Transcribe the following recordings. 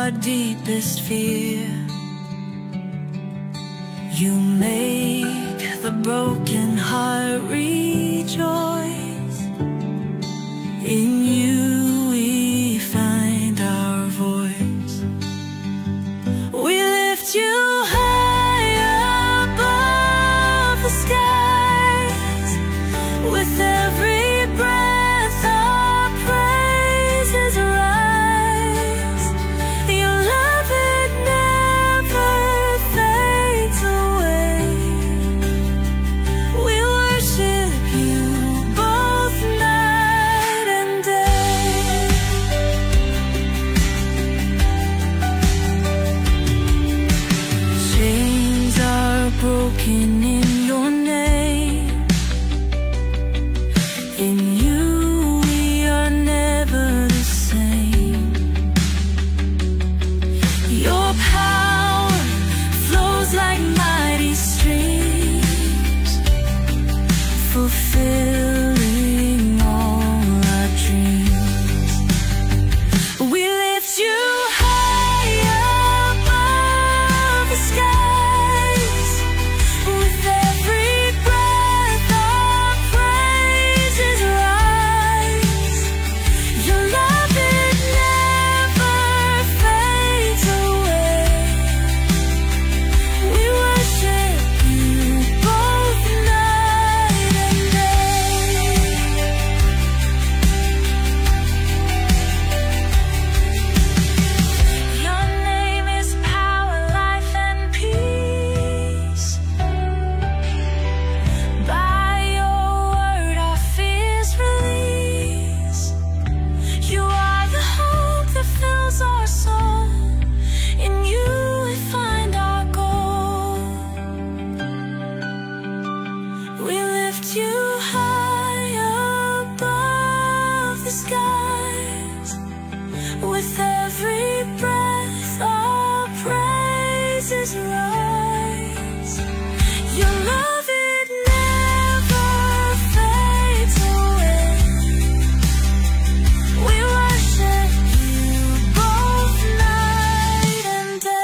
our deepest fear. You make the broken heart rejoice. In you we find our voice. We lift you high above the skies. With every breath our praises rise. Your love, it never fades away. We worship you both night and day. Chains are broken in your name. In you we are never the same. Your power flows like mighty streams, fulfilling all our dreams. We lift you high above the skies. With every breath our praises rise. Your love, it never fades away. We worship you both night and day. Your name is power, life, and peace. By your word our fears release. You are the hope that fills our soul. In you we find our goal. We lift you high above the skies. With every breath our praises rise. Your love, it never fades away. We worship you both night and day.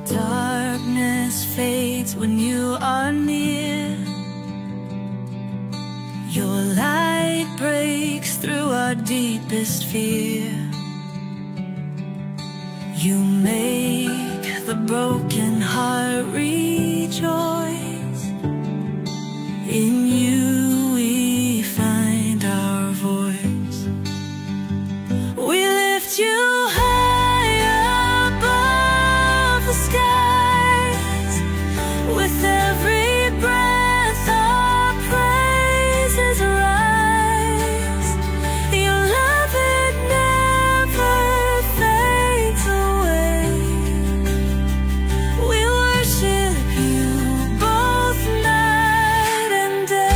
Darkness fades when you are near. Your light breaks through our deepest fear. You make the broken heart rejoice. In you we find our voice. We lift you high above the skies. With every breath our praises rise. Your love, it never fades away. We worship you both night and day.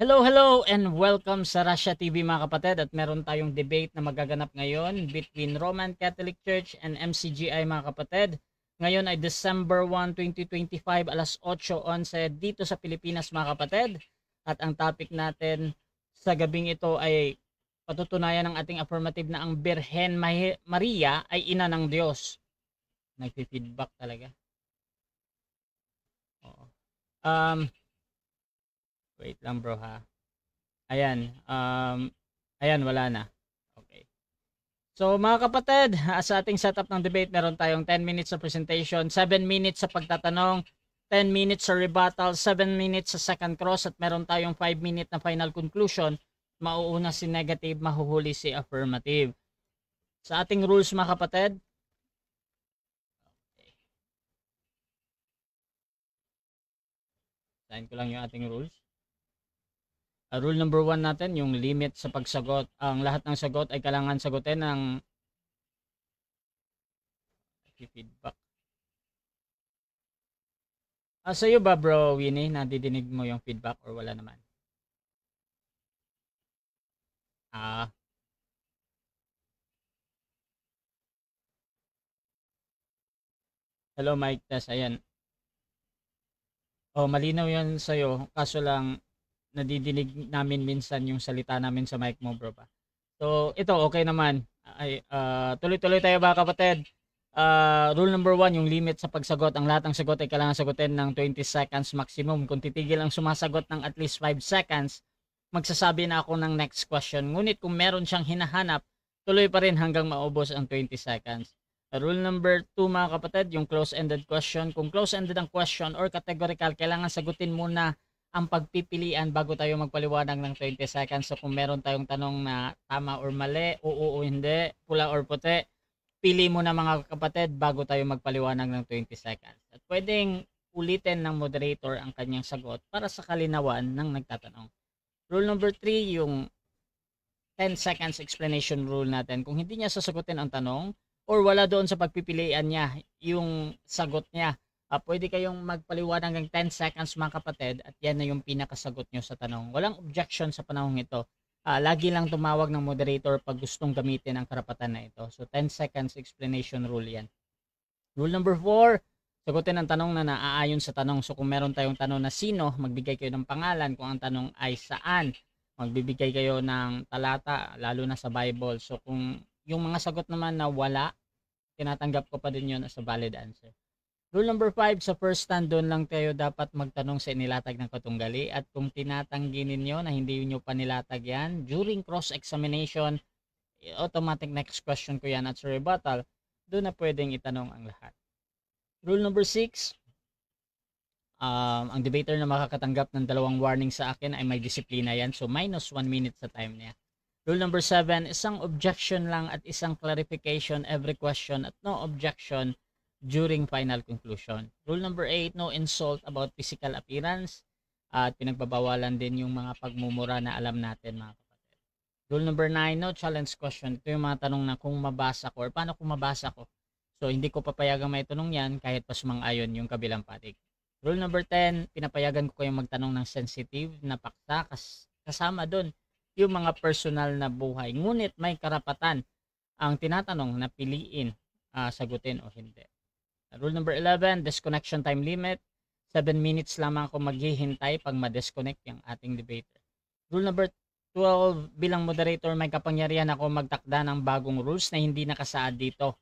Hello and welcome sa Russia TV mga kapatid, at meron tayong debate na magaganap ngayon between Roman Catholic Church and MCGI mga kapatid. Ngayon ay December 1, 2025 alas 8:11 dito sa Pilipinas mga kapatid, at ang topic natin sa gabing ito ay patutunayan ng ating affirmative na ang Birhen Maria ay ina ng Diyos. Nagfi-feedback talaga. Oo. Wait lang bro ha. Ayan. Ayan, wala na. Okay. So mga kapatid, sa ating setup ng debate, meron tayong 10 minutes sa presentation, 7 minutes sa pagtatanong, 10 minutes sa rebuttal, 7 minutes sa second cross, at meron tayong 5 minute na final conclusion. Mauuna si negative, mahuhuli si affirmative. Sa ating rules mga kapatid, sign ko lang yung ating rules. Rule number 1 natin, yung limit sa pagsagot. Ang lahat ng sagot ay kailangan sagutin ng feedback. Sa'yo ba bro Winnie, nadidinig mo yung feedback or wala naman? Hello Mike Tess, ayan. Oh, malinaw yan sa'yo, kaso lang nadidinig namin minsan yung salita namin sa mic mo bro pa. So ito okay naman. Ay, tuloy-tuloy tayo ba kapatid? Rule number 1, yung limit sa pagsagot. Ang lahat ng sagot ay kailangan sagutin ng 20 seconds maximum. Kung titigil ang sumasagot ng at least 5 seconds, magsasabi na ako ng next question. Ngunit kung meron siyang hinahanap, tuloy pa rin hanggang maubos ang 20 seconds. Rule number 2 mga kapatid, yung close-ended question. Kung close-ended ang question or categorical, kailangan sagutin muna ang pagpipilian bago tayo magpaliwanag ng 20 seconds. So kung meron tayong tanong na tama or mali, oo o hindi, pula or puti, pili mo na mga kapatid bago tayo magpaliwanag ng 20 seconds. At pwedeng ulitin ng moderator ang kanyang sagot para sa kalinawan ng nagtatanong. Rule number 3, yung 10 seconds explanation rule natin. Kung hindi niya sasagutin ang tanong or wala doon sa pagpipilian niya yung sagot niya, pwede kayong magpaliwanag ng 10 seconds mga kapatid, at yan na yung pinakasagot nyo sa tanong. Walang objection sa panahong ito. Lagi lang tumawag ng moderator pag gustong gamitin ang karapatan na ito. So 10 seconds explanation rule yan. Rule number 4, sagutin ang tanong na naaayon sa tanong. So kung meron tayong tanong na sino, magbigay kayo ng pangalan. Kung ang tanong ay saan, magbibigay kayo ng talata, lalo na sa Bible. So kung yung mga sagot naman na wala, tinatanggap ko pa din yun as a valid answer. Rule number 5, sa first stand doon lang tayo dapat magtanong sa inilatag ng katunggali, at kung tinatanggi ninyo na hindi nyo pa nilatag yan, during cross-examination, automatic next question ko yan at sa rebuttal, doon na pwedeng itanong ang lahat. Rule number 6, ang debater na makakatanggap ng 2 warning sa akin ay may disiplina yan, so minus 1 minute sa time niya. Rule number 7, isang objection lang at isang clarification every question at no objection during final conclusion. Rule number 8, no insult about physical appearance, at pinagbabawalan din yung mga pagmumura na alam natin mga kapatid. Rule number 9, no challenge question. Ito yung mga tanong na kung mabasa ko or paano kung mabasa ko. So hindi ko papayagang may tanong yan kahit pa sumang-ayon yung kabilang panig. Rule number 10, pinapayagan ko kayong magtanong ng sensitive na paksa, kasama doon yung mga personal na buhay. Ngunit may karapatan ang tinatanong na piliin, sagutin o hindi. Rule number 11, disconnection time limit. 7 minutes lamang ako maghihintay pag ma-disconnect yung ating debater. Rule number 12, bilang moderator, may kapangyarihan ako magtakda ng bagong rules na hindi nakasaad dito.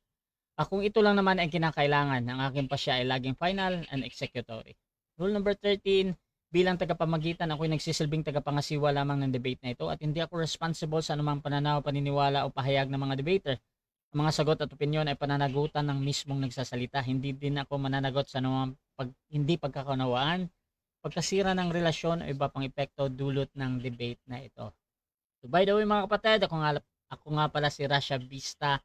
Kung ito lang naman ay kinakailangan, ang aking pasya ay laging final and executory. Rule number 13, bilang tagapamagitan, ako'y nagsisilbing tagapangasiwa lamang ng debate na ito, at hindi ako responsible sa anumang pananaw, paniniwala o pahayag ng mga debater. Ang mga sagot at opinyon ay pananagutan ng mismong nagsasalita. Hindi din ako mananagot sa anumang hindi pagkakaunawaan, pagkasira ng relasyon o iba pang epekto dulot ng debate na ito. So by the way mga kapatid, ako nga pala si Rasha Vista,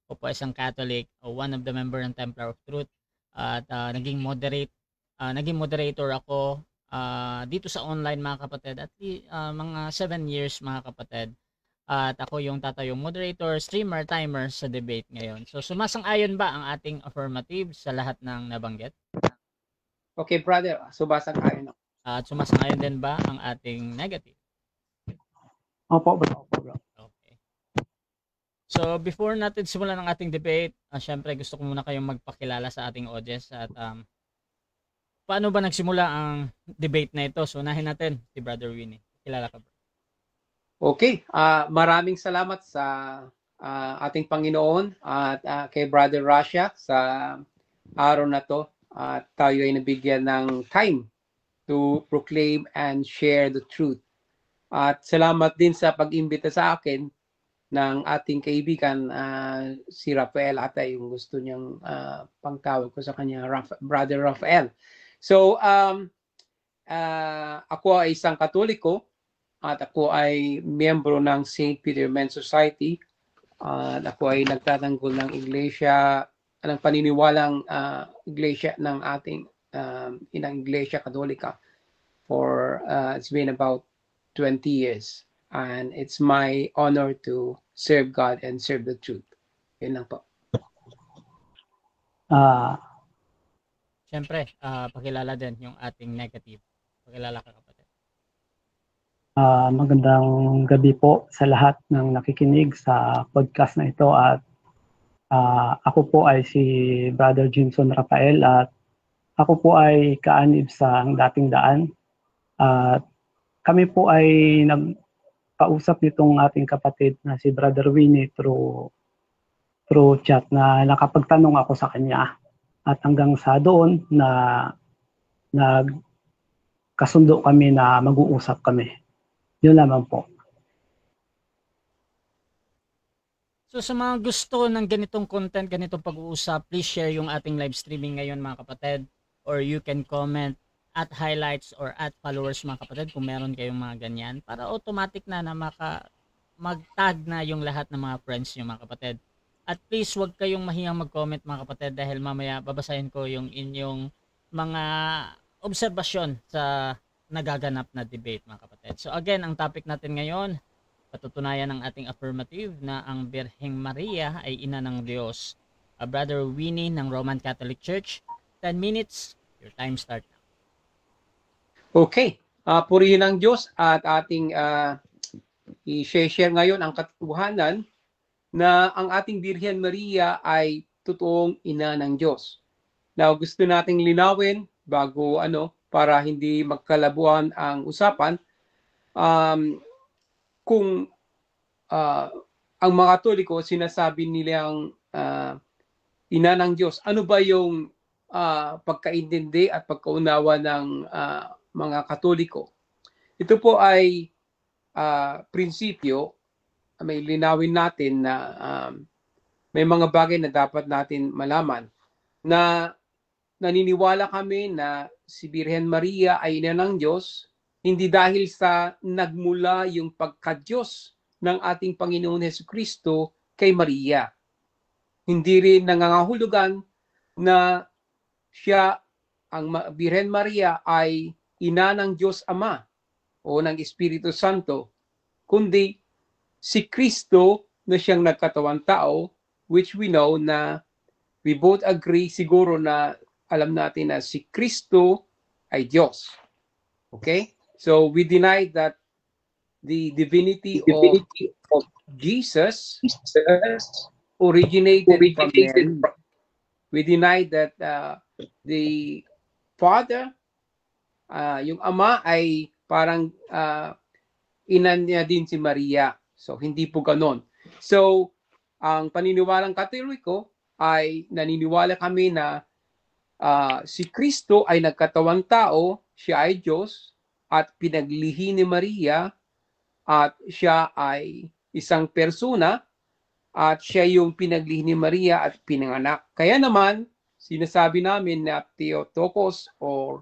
o po isang Catholic, o one of the member ng Templar of Truth, at naging moderator ako dito sa online mga kapatid at mga 7 years mga kapatid. At ako yung tatayong moderator, streamer, timer sa debate ngayon. So sumasang-ayon ba ang ating affirmative sa lahat ng nabanggit? Okay brother, sumasang-ayon ako. At sumasang-ayon din ba ang ating negative? Opo, bro. Opo, bro. Okay. So, before natin simulan ang ating debate, syempre gusto ko muna kayong magpakilala sa ating audience at paano ba nagsimula ang debate na ito? So, unahin natin si Brother Winnie. Kilala ka ba? Okay, maraming salamat sa ating Panginoon at kay Brother Russia sa araw na to. At tayo ay nabigyan ng time to proclaim and share the truth. At salamat din sa pag-imbita sa akin ng ating kaibigan, si Rafael ata yung gusto niyang pangtawag ko sa kanya, Brother Rafael. So, ako ay isang Katoliko at ako ay miyembro ng St. Peter Men's Society. At ako ay nagtatanggol ng iglesia, ng paniniwalang iglesia ng ating inang iglesia Katolika for it's been about 20 years. And it's my honor to serve God and serve the truth. Yun lang po. Siyempre, pakilala din yung ating negative. Pakilala ka, kapatid. Magandang gabi po sa lahat ng nakikinig sa podcast na ito at ako po ay si Brother Jimson Rafael at ako po ay kaanib sa dating daan at kami po ay nagkausap nitong ating kapatid na si Brother Winnie through chat na nakapagtanong ako sa kanya at hanggang sa doon na nagkasundo kami na mag-uusap kami. Yun lamang po. So sa mga gusto ng ganitong content, ganitong pag-uusap, please share yung ating live streaming ngayon mga kapatid, or you can comment at highlights or at followers mga kapatid kung meron kayong mga ganyan para automatic na mag-tag na yung lahat ng mga friends nyo mga kapatid. At please wag kayong mahiyang mag-comment mga kapatid dahil mamaya babasahin ko yung inyong mga obserbasyon sa nagaganap na debate mga kapatid. So again, ang topic natin ngayon, patutunayan ng ating affirmative na ang Birheng Maria ay ina ng Diyos. Brother Winnie ng Roman Catholic Church, 10 minutes, your time start now. Okay, purihin ang Diyos at ating i-share ngayon ang katotohanan na ang ating Birhen Maria ay totoong ina ng Diyos. Now, gusto nating linawin bago para hindi magkalabuan ang usapan, kung ang mga Katoliko sinasabi nilang ina ng Diyos, ano ba yung pagkaintindi at pagkaunawa ng mga Katoliko? Ito po ay prinsipyo, may linawin natin na may mga bagay na dapat natin malaman na naniniwala kami na si Birhen Maria ay ina ng Diyos, hindi dahil sa nagmula yung pagka-Diyos ng ating Panginoon Jesucristo kay Maria. Hindi rin nangangahulugan na siya, ang Birhen Maria, ay ina ng Diyos Ama o ng Espiritu Santo, kundi si Kristo na siyang nagkatawang tao, which we know na we both agree siguro na alam natin na si Kristo ay Diyos. Okay? So we deny that the divinity of Jesus originated from Mary. We deny that the Father, yung Ama ay parang ina niya din si Maria. So hindi po ganon. So ang paniniwalang Katoliko ay naniniwala kami na si Kristo ay nagkatawang tao, siya ay Diyos, at pinaglihi ni Maria, at siya ay isang persona, at siya yung pinaglihi ni Maria at pinanganak. Kaya naman, sinasabi namin na Theotokos or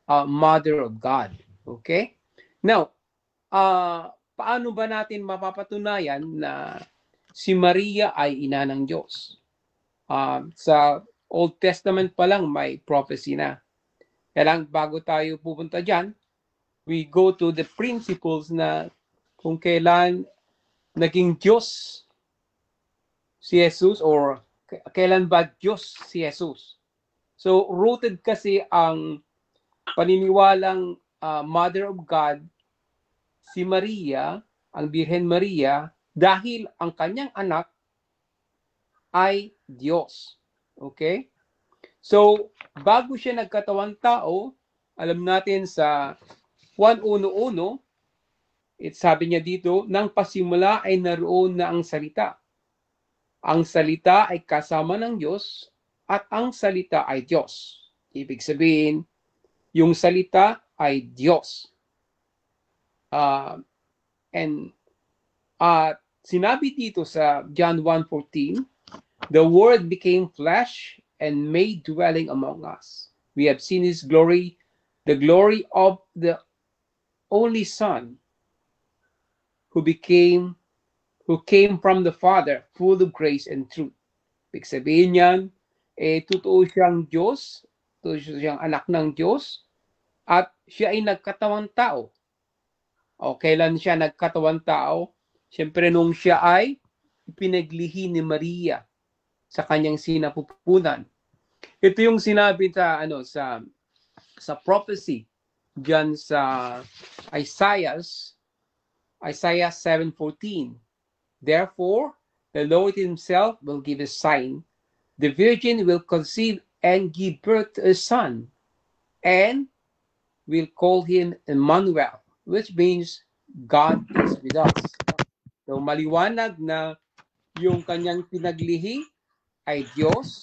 Mother of God. Okay? Now, paano ba natin mapapatunayan na si Maria ay ina ng Diyos? Sa Old Testament pa lang may prophecy na. Kaya lang bago tayo pupunta dyan, we go to the principles na kung kailan naging Diyos si Jesus or kailan ba Diyos si Jesus. So rooted kasi ang paniniwalang Mother of God, si Maria ang Birhen Maria dahil ang kanyang anak ay Diyos. Okay? So, bago siya nagkatawang tao, alam natin sa Juan 1:1, sabi niya dito, nang pasimula ay naroon na ang salita. Ang salita ay kasama ng Diyos at ang salita ay Diyos. Ibig sabihin, yung salita ay Diyos. Sinabi dito sa John 1:14, the Word became flesh and made dwelling among us. We have seen His glory, the glory of the only Son, who came from the Father, full of grace and truth. Ibig sabihin niyan, totoo siyang Diyos, totoo siyang anak ng Diyos, at siya ay nagkatawang tao. O kailan siya nagkatawang tao? Siyempre nung siya ay pinaglihi ni Maria sa kanyang sinapupunan. Ito yung sinabi sa prophecy diyan sa Isaiah 7:14. Therefore, the Lord himself will give a sign. The virgin will conceive and give birth to a son, and will call him Emmanuel, which means God is with us. So maliwanag na yung kanyang pinaglihi ay Diyos,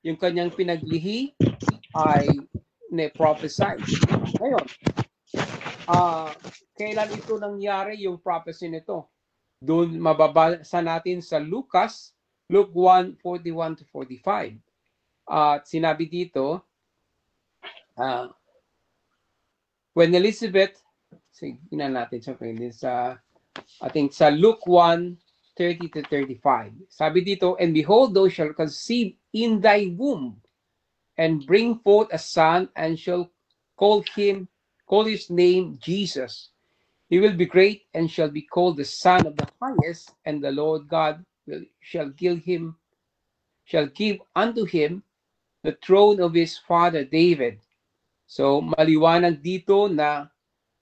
yung kanyang pinaglihi ay ne-prophesy. Ngayon, kailan ito nangyari yung prophecy nito? Doon mababasa natin sa Luke 1:41-45. At sinabi dito, when Elizabeth, tingnan natin sa Luke 1:30-35. Sabi dito, and behold, thou shalt conceive in thy womb, and bring forth a son, and shall call his name Jesus. He will be great, and shall be called the Son of the Highest, and the Lord God shall give unto him the throne of his father David. So maliwanag dito na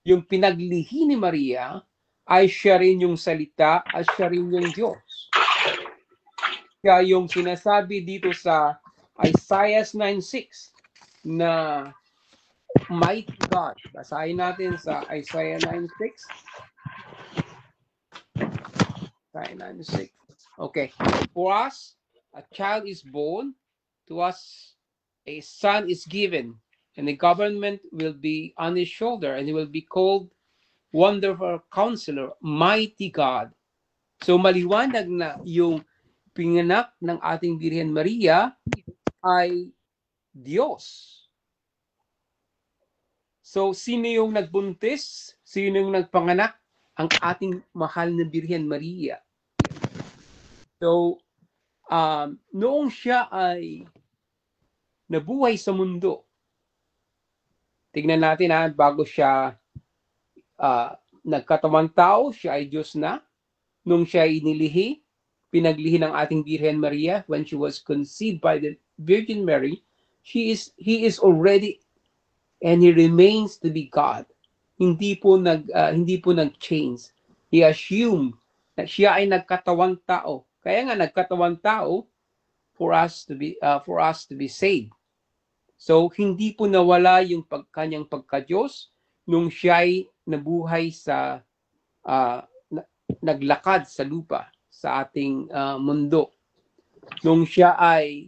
yung pinaglihi ni Maria ay siya rin yung salita at siya rin yung Diyos. Kaya yung sinasabi dito sa Isaiah 9:6 na mighty God. Basahin natin sa Isaiah 9:6. Isaiah 9:6. Okay. For us, a child is born, to us a son is given, and the government will be on his shoulder, and he will be called Wonderful Counselor, Mighty God. So maliwanag na yung pinganak ng ating Birhen Maria ay Diyos. So sino yung nagbuntis? Sino yung nagpanganak? Ang ating mahal na Birhen Maria. So noong siya ay nabuhay sa mundo, tignan natin bago siya nagkatawang tao, siya ay Diyos na. Nung siya ay inilihi, pinaglihi ng ating Birhen Maria, when she was conceived by the Virgin Mary, he is already and he remains to be God. Hindi po nag-change. He assumed na siya ay nagkatawang tao. Kaya nga nagkatawang tao for us to be saved. So hindi po nawala yung kanyang pagka-Diyos nung siya ay nabuhay sa naglakad sa lupa sa ating mundo. Nung siya ay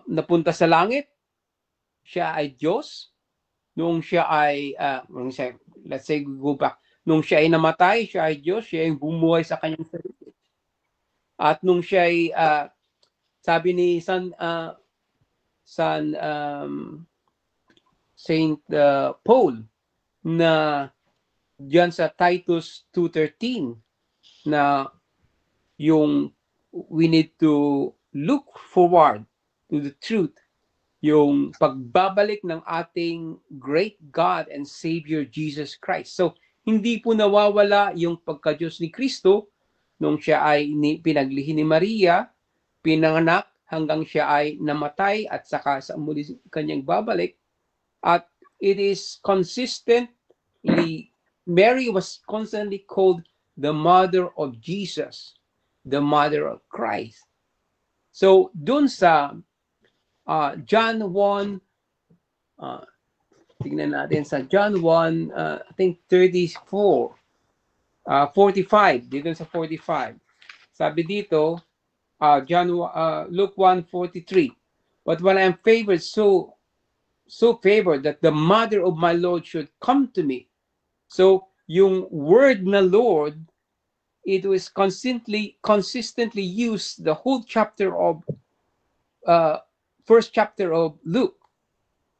napunta sa langit, siya ay Diyos. Nung siya ay let's say go back, nung siya ay namatay, siya ay Diyos, siya ay bumuhay sa kanyang sarili. At nung siya ay sabi ni Saint Paul na diyan sa Titus 2:13 na yung we need to look forward to the truth, yung pagbabalik ng ating great God and Savior Jesus Christ. So hindi po nawawala yung pagka-Diyos ni Kristo nung siya ay pinaglihi ni Maria, pinanganak hanggang siya ay namatay at saka sa muli kanyang babalik. At it is consistently, Mary was constantly called the mother of Jesus, the mother of Christ. So, dun sa John 1, tingnan natin sa John 1, I think 34, 45, dito sa 45. Sabi dito, Luke 1:43. But when I am favored, so favored that the mother of my Lord should come to me. So, yung word na Lord, it was consistently used the whole chapter of first chapter of Luke,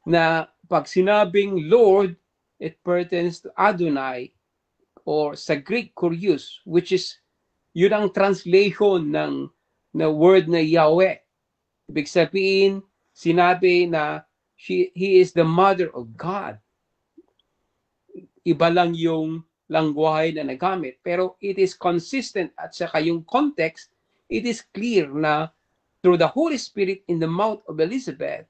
na pag sinabing Lord, it pertains to Adonai, or sa Greek, Kurios, which is yun ang translation ng word na Yahweh. Ibig sabihin, sinabi na he is the mother of God. Iba lang yung langwahe na nagamit, pero it is consistent, at saka yung context, it is clear na through the Holy Spirit in the mouth of Elizabeth,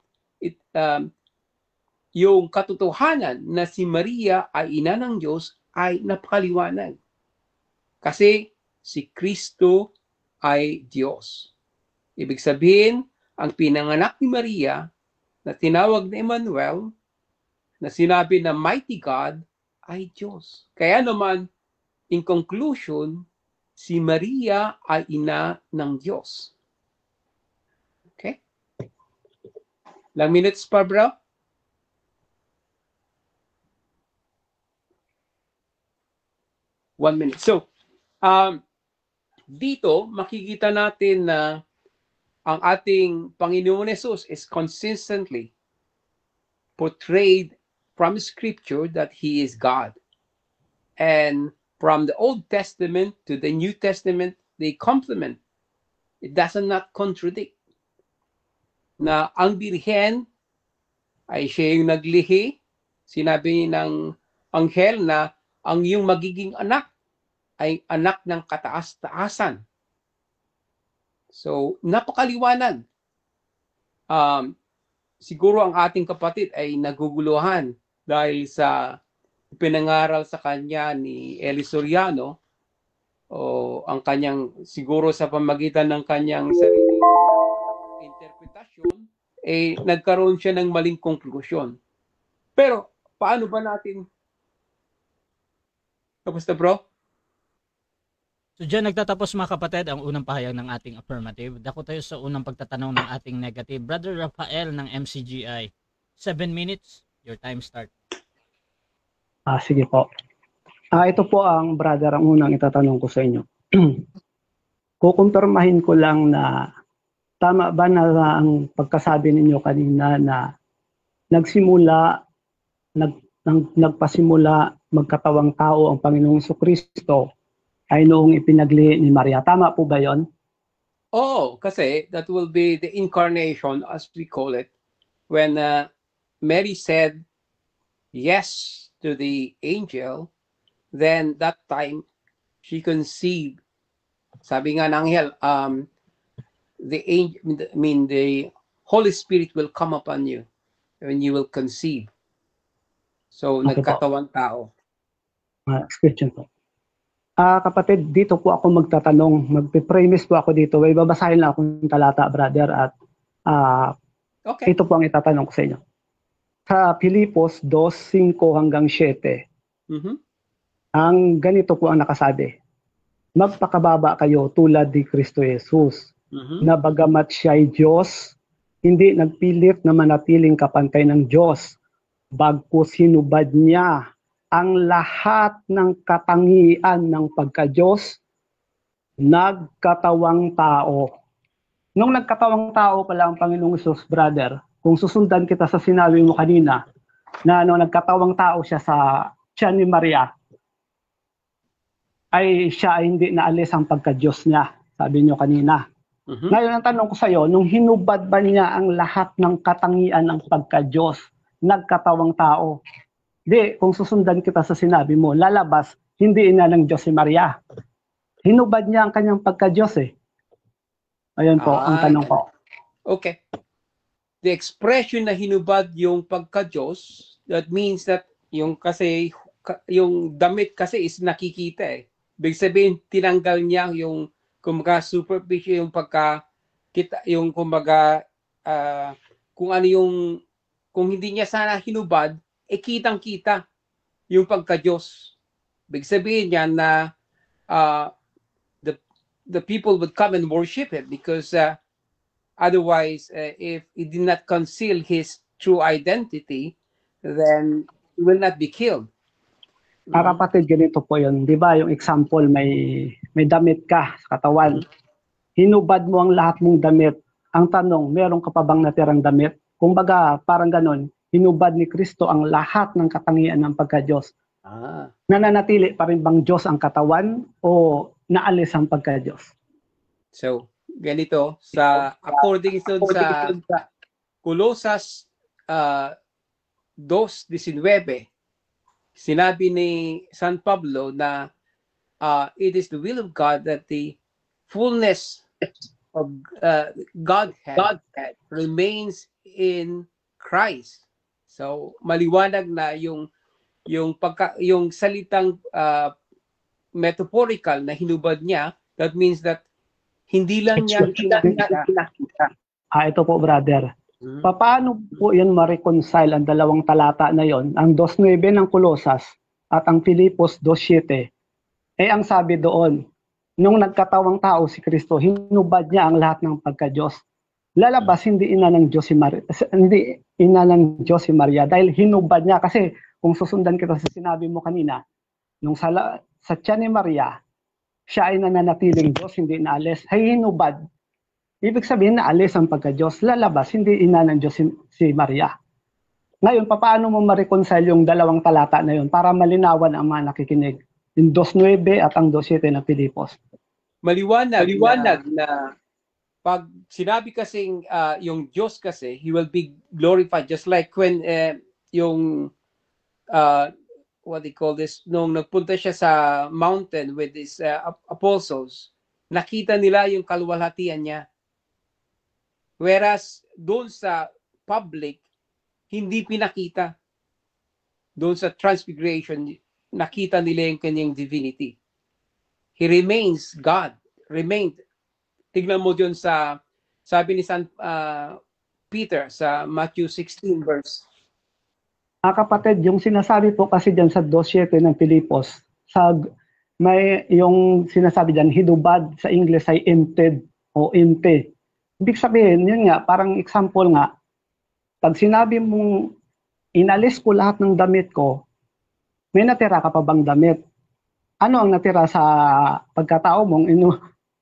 yung katotohanan na si Maria ay ina ng Diyos ay napakaliwanag. Kasi si Kristo ay Diyos. Ibig sabihin, ang pinanganak ni Maria na tinawag na Emmanuel, na sinabi na mighty God, ay Diyos. Kaya naman, in conclusion, si Maria ay ina ng Diyos. Okay? Ilang minutes pa, bro? One minute. So, dito, makikita natin na ang ating Panginoon Jesus is consistently portrayed from Scripture that He is God. And from the Old Testament to the New Testament, they complement. It does not contradict. Na ang Birhen ay siya yung naglihi. Sinabi ng anghel na ang iyong magiging anak ay anak ng kataas-taasan. So, napakaliwanag. Siguro ang ating kapatid ay naguguluhan dahil sa pinangaral sa kanya ni Eli Soriano, o ang kanyang, siguro sa pamagitan ng kanyang sariling interpretasyon, nagkaroon siya ng maling konklusyon. Pero, paano ba natin? Kamusta, bro? So dyan nagtatapos mga kapatid ang unang pahayag ng ating affirmative. Dako tayo sa unang pagtatanong ng ating negative. Brother Rafael ng MCGI. 7 minutes, your time start. Sige po. Ito po ang brother ang unang itatanong ko sa inyo. Kukumpirmahin ko lang na tama ba na ang pagkasabi ninyo kanina na nagpasimula magkatawang tao ang Panginoong Jesucristo ay noong ipinagli ni Maria. Tama po ba yon? Oh, kasi that will be the incarnation, as we call it, when Mary said yes to the angel, then that time she conceived. Sabi nga ng anghel, the Holy Spirit will come upon you when you will conceive. So, okay, nagkatawang tao. Question po. Kapatid, dito po ako magtatanong, magpipremise po ako dito. May babasahin lang akong talata, brother, at okay, ito po ang itatanong ko sa inyo. Sa Filipos 2:5 hanggang 7, ang ganito po ang nakasabi. Magpakababa kayo tulad ni Kristo Jesus, na bagamat siya ay Diyos, hindi nagpilit na manatiling kapantay ng Diyos, bagkus hinubad niya ang lahat ng katangian ng pagka-Diyos, nagkatawang tao. Nung nagkatawang tao pala ang Panginoong Hesus, brother, kung susundan kita sa sinabi mo kanina, na nung nagkatawang tao siya sa tiyan ni Maria, ay siya ay hindi naalis ang pagka-Diyos niya, sabi niyo kanina. Ngayon ang tanong ko sa iyo, nung hinubad ba niya ang lahat ng katangian ng pagka-Diyos, nagkatawang tao? Di, kung susundan kita sa sinabi mo, lalabas, hindi ina ng Diyos si Maria. Hinubad niya ang kanyang pagka-Diyos eh. Ayun po, ang tanong ko. Okay. The expression na hinubad yung pagka-Diyos, that means that yung kasi yung damit kasi is nakikita eh. Ibig sabihin tinanggal niya yung kumbaga superficial yung kita yung kumbaga kung ano yung kung hindi niya sana hinubad kitang-kita yung pagka-Diyos. Ibig sabihin niya na the people would come and worship him because otherwise if he did not conceal his true identity, then he will not be killed. Kapatid, ganito po yun. Di ba yung example, may damit ka sa katawan. Hinubad mo ang lahat mong damit. Ang tanong, meron ka pa bang natirang damit? Kumbaga, parang ganon, hinubad ni Kristo ang lahat ng katangian ng pagka-Diyos. Nananatili pa rin bang Diyos ang katawan o naalis ang pagka-Diyos? So, ganito, according to sa Colosas 2:19, sinabi ni San Pablo na it is the will of God that the fullness of Godhead remains in Christ. So maliwanag na yung salitang metaphorical na hinubad niya, that means that hindi lang niya pinakita. Ito po, brother. Paano po yan ma-reconcile ang dalawang talata na yon, ang 2.9 ng Colosas at ang Filipos 2.7? Ang sabi doon, nung nagkatawang tao si Kristo, hinubad niya ang lahat ng pagka-Diyos. Lalabas hindi ina ng Diyos si Maria dahil hinubad niya. Kasi kung susundan kita sa sinabi mo kanina, nung sa tiyan ni Maria, siya ay nananatiling Diyos, hindi naalis, ay hinubad. Ibig sabihin na alis ang pagka-Diyos, lalabas, hindi ina ng Diyos si Maria. Ngayon, paano mo ma-reconcile yung dalawang talata na yun para malinawan ang mga nakikinig? Yung 2.9 at ang 2.7 na Filipos. Maliwanag na pag sinabi kasing yung Diyos kasi, He will be glorified just like when yung what they call this, nung nagpunta siya sa mountain with his apostles, nakita nila yung kaluwalhatian niya. Whereas doon sa public, hindi pinakita. Doon sa transfiguration, nakita nila yung kanyang divinity. He remains God. Remained. Tignan mo doon sa, sabi ni San Peter sa Matthew 16 verse. Kapatid, yung sinasabi po kasi dyan sa 2.7 ng Filipos, may yung sinasabi dyan, hinubad sa English ay emptied o empty. Ibig sabihin, yun nga, parang example nga, pag sinabi mong inalis ko lahat ng damit ko, may natira ka pa bang damit? Ano ang natira sa pagkatao mong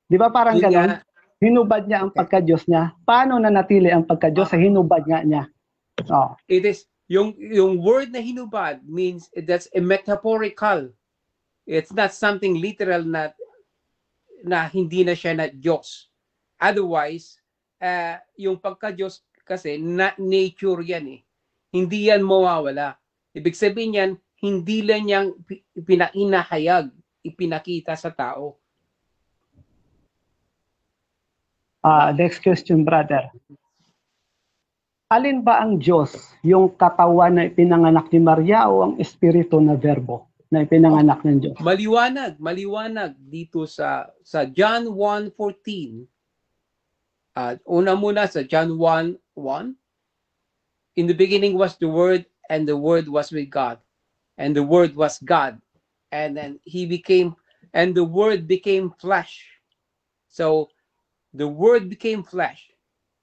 di ba parang gano'n? Hinubad niya ang pagka-Diyos niya. Paano nanatili ang pagka-Diyos sa hinubad niya? It is, yung word na hinubad means that's a metaphorical. It's not something literal na hindi na siya na Diyos. Otherwise, yung pagka-Diyos kasi nature yan eh. Hindi yan mawawala. Ibig sabihin yan, hindi lang niyang pinainahayag, ipinakita sa tao. Next question, brother. Alin ba ang Diyos? Yung katawan na ipinanganak ni Maria o ang espiritu na verbo na ipinanganak ng Diyos? Maliwanag dito sa John 1:14. Una muna sa John 1:1. In the beginning was the Word, and the Word was with God, and the Word was God, and then the Word became flesh. So the Word became flesh.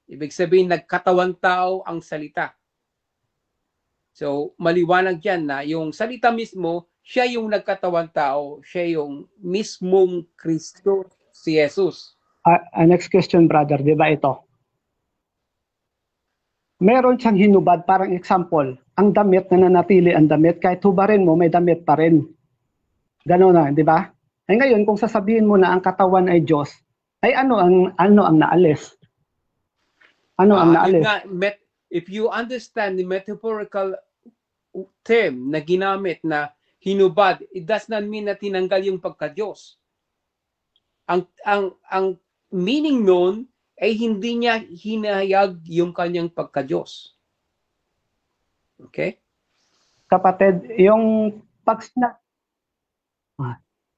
Ibig sabihin, nagkatawang tao ang salita. So maliwanag yan na yung salita mismo, siya yung nagkatawang tao, siya yung mismong Kristo, si Jesus. Next question, brother, di ba ito? Meron siyang hinubad, parang example, ang damit na nanatili ang damit, kahit hubarin mo, may damit pa rin. Gano'n na, di ba? Ay ngayon, kung sasabihin mo na ang katawan ay Diyos, ay ano ang naalis? Ano ang naalis? If you understand the metaphorical term na ginamit na hinubad, it does not mean na tinanggal yung pagka-Diyos. Ang meaning nun ay hindi niya hinahayag yung kanyang pagka-Diyos. Okay? kapatid, yung pag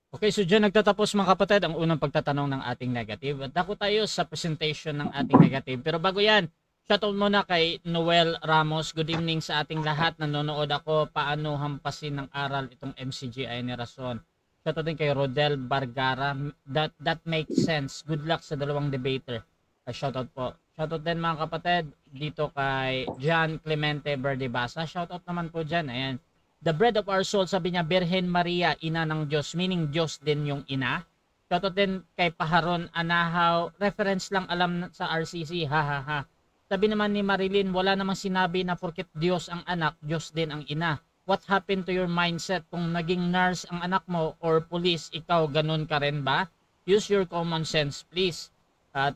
Okay, so dyan nagtatapos mga kapatid ang unang pagtatanong ng ating negative. At dako tayo sa presentation ng ating negative. Pero bago yan, shoutout muna kay Noel Ramos. Good evening sa ating lahat. Nanonood ako paano hampasin ng aral itong MCGI ni Rason. Shoutout din kay Rodel Bargara. That makes sense. Good luck sa dalawang debater. Shoutout po. Shoutout din mga kapatid dito kay John Clemente Berdibasa. Shoutout naman po dyan. Ayan. The bread of our soul, sabi niya, Birhen Maria, ina ng Diyos, meaning Diyos din yung ina. Shoutout din kay Paharon Anahaw, reference lang alam sa RCC, ha ha ha. Sabi naman ni Marilyn, wala namang sinabi na porket Diyos ang anak, Diyos din ang ina. What happened to your mindset kung naging nurse ang anak mo or police, ikaw ganun ka rin ba? Use your common sense, please. At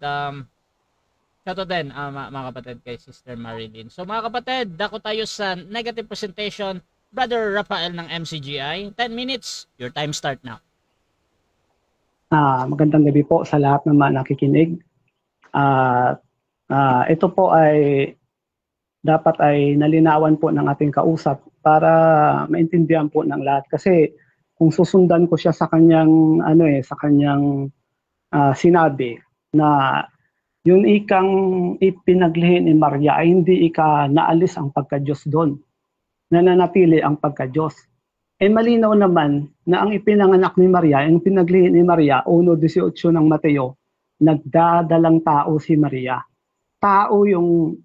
shoutout din mga kapatid kay Sister Marilyn. So mga kapatid, dako tayo sa negative presentation. Brother Rafael ng MCGI, 10 minutes. Your time start now. Magandang gabi po sa lahat ng mga nakikinig. Ito po ay dapat ay nalinawan po ng ating kausap para maintindihan po ng lahat. Kasi kung susundan ko siya sa kanyang sinabi na yun ikang ipinaglihi ni Maria ay hindi ika naalis ang pagka-Diyos doon. Nananatili ang pagka-Diyos. Malinaw naman na ang ipinanganak ni Maria, ang pinaglihi ni Maria, 1:18 ng Mateo, nagdadalang tao si Maria. Tao yung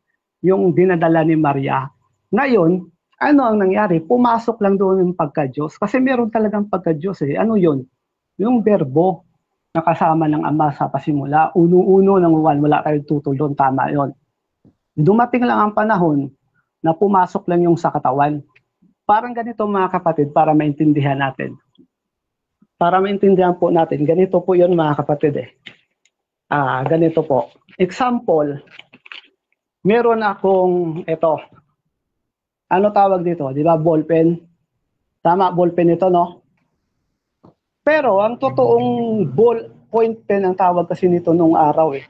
dinadala ni Maria. Ngayon, ano ang nangyari? Pumasok lang doon yung pagka-Diyos. Kasi meron talagang pagka-Diyos eh. Ano yun? Yung berbo na kasama ng Ama sa pasimula. Uno-uno ng wala kayong tutol doon. Tama yun. Dumating lang ang panahon na pumasok lang yung sa katawan. Parang ganito mga kapatid para maintindihan natin. Para maintindihan po natin, ganito po yun mga kapatid eh. Ganito po. Example, meron akong ito. Ano tawag dito? Di ba ballpen? Tama, ballpen ito no? Pero ang totoong ballpoint pen ang tawag kasi nito nung araw eh.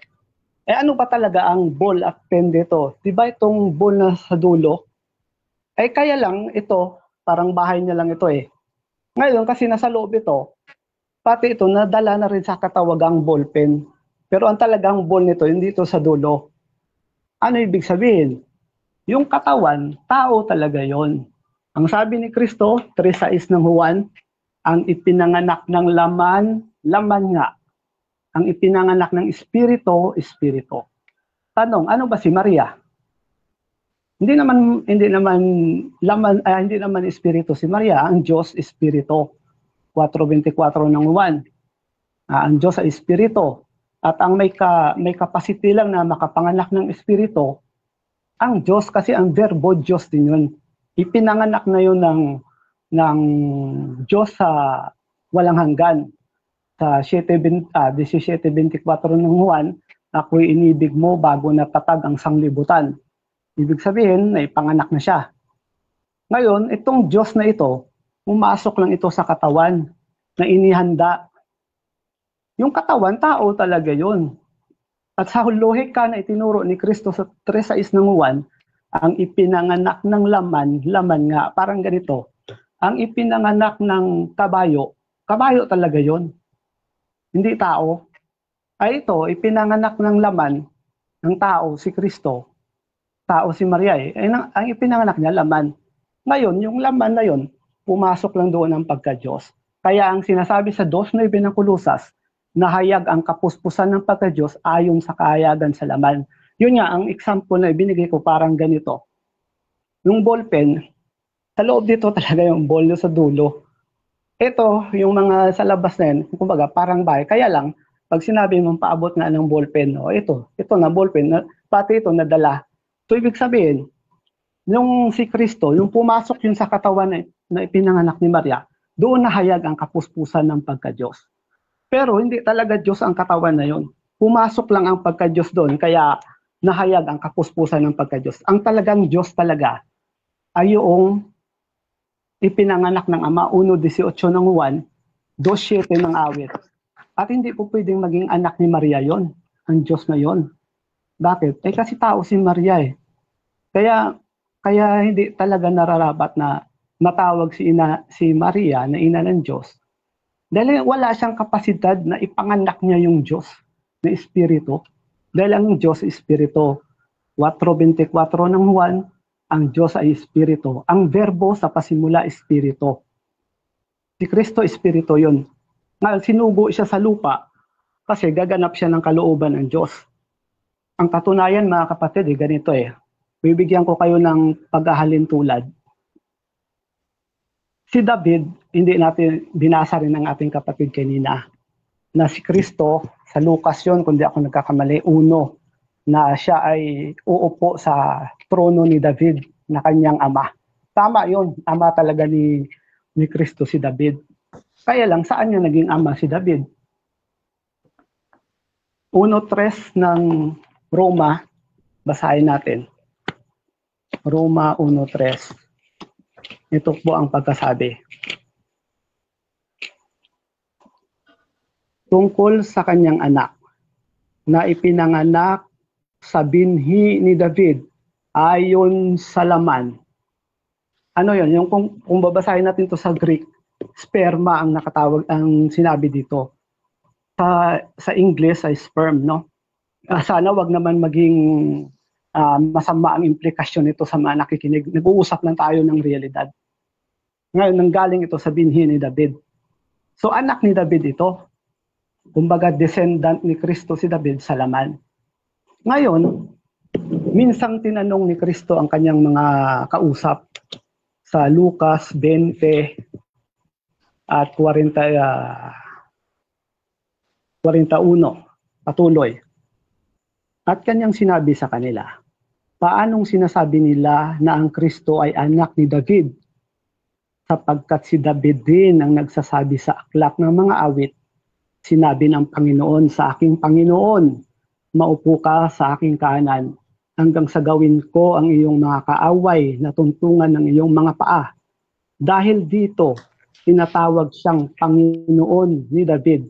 Ano ba talaga ang ball at pen dito? Di ba itong ball na sa dulo? Kaya lang ito, parang bahay niya lang ito eh. Ngayon kasi nasa loob ito, pati ito nadala na rin sa katawagang ball pen. Pero ang talagang ball nito, hindi ito sa dulo. Ano ibig sabihin? Yung katawan, tao talaga yon. Ang sabi ni Kristo, 3:6 ng Juan, ang ipinanganak ng laman, laman nga. Ang ipinanganak ng espiritu, espiritu. Tanong, ano ba si Maria? Hindi naman espiritu si Maria, ang Diyos espiritu. 4:24 ng Juan. Ang Diyos ay espiritu. At ang may capacity lang na makapanganak ng espiritu, ang Diyos kasi ang verbo Diyos din yun. Ipinanganak na yun ng Diyos sa walang hanggan. Sa 17:24 ng Juan, ako'y inibig mo bago natatag ang sanglibutan. Ibig sabihin, naipanganak na siya. Ngayon, itong Diyos na ito, pumasok lang ito sa katawan na inihanda. Yung katawan, tao talaga yun. At sa lohika na itinuro ni Kristo sa 3:6 ng Juan, ang ipinanganak ng laman, laman nga, parang ganito. Ang ipinanganak ng kabayo, kabayo talaga yun. Hindi tao. Ito, ipinanganak ng laman ng tao, si Kristo. Tao si Maria eh. Ang ipinanganak niya, laman. Ngayon, yung laman na yun, pumasok lang doon ang pagka-Diyos. Kaya ang sinasabi sa 2:9 ng Kulusas, nahayag ang kapuspusan ng pagka-Diyos ayon sa kahayagan sa laman. Yun nga, ang example na ibinigay ko parang ganito. Yung ballpen, sa loob dito talaga yung ball sa dulo. Ito, yung mga sa labas na yun, kumbaga parang bahay. Kaya lang, pag sinabi mong paabot nga ng ballpen, ito na ballpen, pati ito nadala. So ibig sabihin, yung si Kristo, yung pumasok yun sa katawan na ipinanganak ni Maria, doon nahayag ang kapuspusan ng pagka-Diyos. Pero hindi talaga Diyos ang katawan na yun. Pumasok lang ang pagka-Diyos doon, kaya nahayag ang kapuspusan ng pagka-Diyos. Ang talagang Diyos talaga ay yung ipinanganak ng Ama, 1:18 ng Juan, 2:7 ng awit. At hindi po pwedeng maging anak ni Maria yon, ang Diyos na yon. Bakit? Kasi tao si Maria eh. Kaya hindi talaga nararapat na matawag si Maria na ina ng Diyos dahil wala siyang kapasidad na ipanganak niya yung Diyos na Espiritu. Dahil ang Diyos Espiritu. 4:24 ng Juan, ang Diyos ay Espiritu. Ang verbo sa pasimula, Espiritu. Si Kristo, Espiritu yun. Ngayon, sinugo siya sa lupa kasi gaganap siya ng kalooban ng Diyos. Ang katunayan, mga kapatid, ganito bibigyan ko kayo ng paghahalin tulad. Si David, hindi natin binasa rin ng ating kapatid kanina, na si Kristo, sa Lucas yun, kundi ako nagkakamali, 1, na siya ay uupo sa trono ni David na kanyang ama. Tama yun, ama talaga ni Kristo si David. Kaya lang, saan niya naging ama si David? 1:3 ng Roma, basahin natin. Roma 1:3. Ito po ang pagkasabi. Tungkol sa kanyang anak, na ipinanganak sa binhi ni David ayon sa laman. Ano yun? Yung kung babasahin natin to sa Greek, sperma ang nakatawag, ang sinabi dito. Sa English ay sperm, no? Sana wag naman maging masama ang implikasyon nito sa mga nakikinig. Nag-uusap lang tayo ng realidad. Ngayon, nanggaling ito sa binhi ni David. So, anak ni David ito. Kumbaga, descendant ni Kristo si David sa laman. Ngayon, minsang tinanong ni Kristo ang kanyang mga kausap sa Lucas 20 at 41. Patuloy. At kanyang sinabi sa kanila, paanong sinasabi nila na ang Kristo ay anak ni David? Sapagkat si David din ang nagsasabi sa aklat ng mga awit, sinabi ng Panginoon sa aking Panginoon, maupo ka sa aking kanan, hanggang sa gawin ko ang iyong mga kaaway na tuntungan ng iyong mga paa. Dahil dito, tinatawag siyang Panginoon ni David.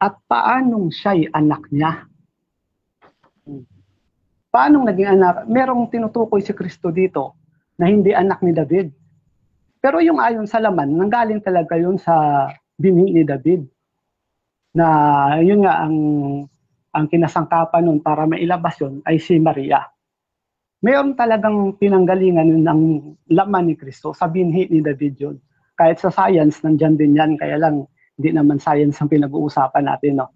At paanong siya'y anak niya? Paanong naging anak? Merong tinutukoy si Kristo dito na hindi anak ni David. Pero yung ayon sa laman, nanggaling talaga yun sa binhi ni David. Na yun nga ang kinasangkapan nun para mailabas yun ay si Maria. Mayroon talagang pinanggalingan ng laman ni Kristo sa binhi ni David yun. Kahit sa science, nandyan din yan. Kaya lang, hindi naman science ang pinag-uusapan natin. No?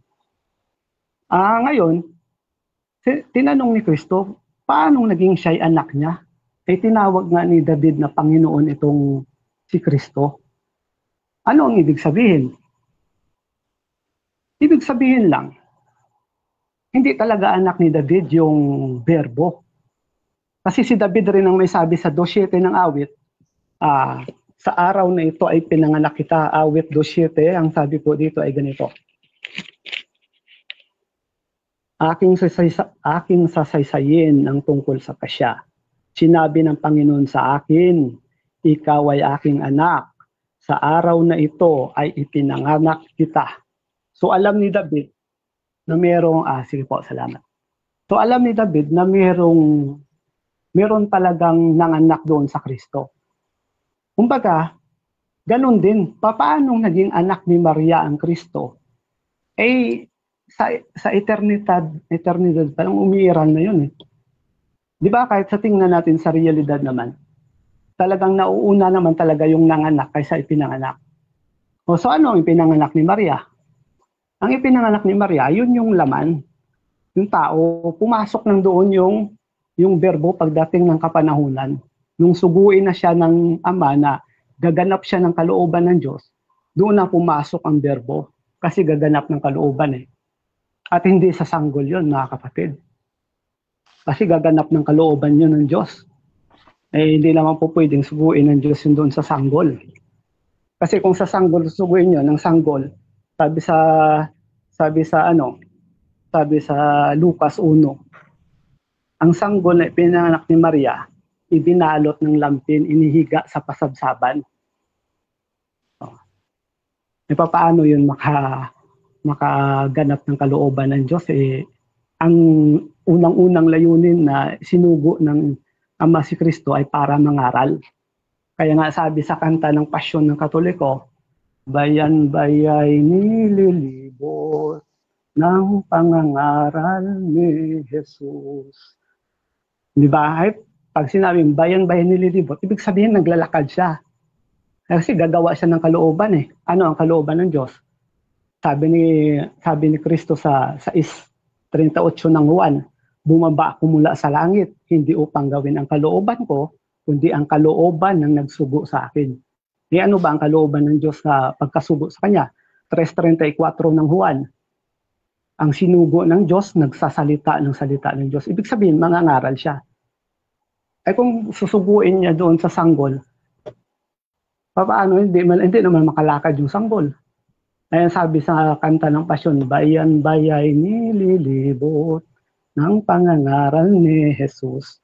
Ngayon, tinanong ni Kristo, paano naging siya'y anak niya? Tinawag nga ni David na Panginoon itong si Kristo. Ano ang ibig sabihin? Ibig sabihin lang, hindi talaga anak ni David yung verbo. Kasi si David rin ang may sabi sa 2:7 ng awit, sa araw na ito ay pinanganak kita, awit 2:7, ang sabi po dito ay ganito. Aking sasaysayin ang tungkol sa kasya. Sinabi ng Panginoon sa akin, ikaw ay aking anak. Sa araw na ito ay ipinanganak kita. So alam ni David na merong, sige po, salamat. So alam ni David na meron talagang nanganak doon sa Kristo. Kumbaga, ganun din, paano naging anak ni Maria ang Kristo? Sa eternidad parang umiiral na yun. Di ba kahit sa tingnan natin sa realidad naman, talagang nauuna naman talaga yung nanganak kaysa ipinanganak. So ano ang ipinanganak ni Maria? Ang ipinanganak ni Maria, yun yung laman, yung tao, pumasok ng doon yung verbo pagdating ng kapanahunan. Nung suguin na siya ng ama na gaganap siya ng kalooban ng Diyos, doon na pumasok ang verbo kasi gaganap ng kalooban At hindi sa sanggol yun, mga kapatid. Kasi gaganap ng kalooban yun ng Diyos. Hindi naman po pwedeng suguin ng Diyos yun doon sa sanggol. Kasi kung sa sanggol suguin yun ng sanggol, sabi sa Lucas 1, ang sanggol na pinanganak ni Maria, ibinalot ng lampin, inihiga sa pasabsaban. Paano yun makaganap ng kalooban ng Diyos? Ang unang-unang layunin na sinugo ng Ama si Kristo ay para mangaral. Kaya nga sabi sa kanta ng Pasyon ng Katoliko, bayan-bayay nililibot ng pangangaral ni Jesus. Di ba? Pag sinabing bayan-bayan nililibot, ibig sabihin naglalakad siya. Kasi gagawa siya ng kalooban eh. Ano ang kalooban ng Diyos? Sabi ni Kristo sa 6:38 ng Juan, bumaba ako mula sa langit, hindi upang gawin ang kalooban ko, kundi ang kalooban ng nagsugo sa akin. Ano ba ang kalooban ng Diyos sa pagkasugo sa Kanya? 3:34 ng Juan, ang sinugo ng Diyos, nagsasalita ng salita ng Diyos. Ibig sabihin, mangangaral siya. Ay kung susuguin niya doon sa sanggol, paano hindi naman makalakad yung sanggol. Ayan sabi sa kanta ng Pasyon, bayan-bayay nililibot ng pangangaral ni Jesus.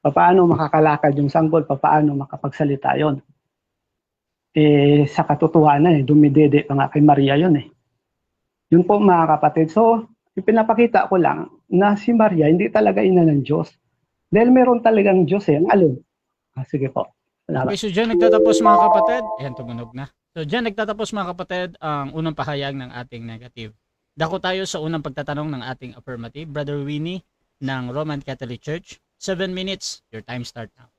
Paano makakalakad yung sanggol? Paano makapagsalita yon? Sa katotohanan, dumidede pa nga kay Maria yon eh. Yun po mga kapatid. So, ipinapakita ko lang na si Maria hindi talaga ina ng Diyos. Dahil meron talagang Diyos eh. Ang alin? Sige po. Salamat. Okay, so dyan nagtatapos mga kapatid. Ayan, tumunog na. So dyan nagtatapos mga kapatid ang unang pahayag ng ating negative. Dako tayo sa unang pagtatanong ng ating affirmative. Brother Winnie ng Roman Catholic Church. 7 minutes. Your time start now.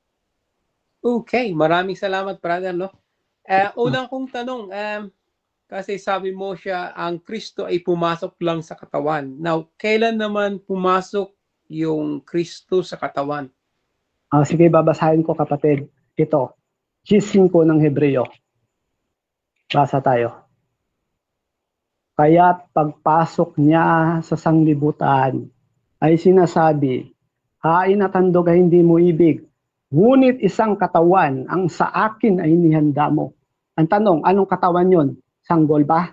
Okay, maraming salamat, brother, no? Unang kong tanong, kasi sabi mo siya, ang Kristo ay pumasok lang sa katawan. Now, kailan naman pumasok yung Kristo sa katawan? Sige, babasahin ko kapatid. Ito, G5 ng Hebreo. Basa tayo. Kaya't pagpasok niya sa sanglibutan ay sinasabi, hain at handog ay hindi mo ibig, ngunit isang katawan ang sa akin ay nihanda mo. Ang tanong, anong katawan yon? Sanggol ba?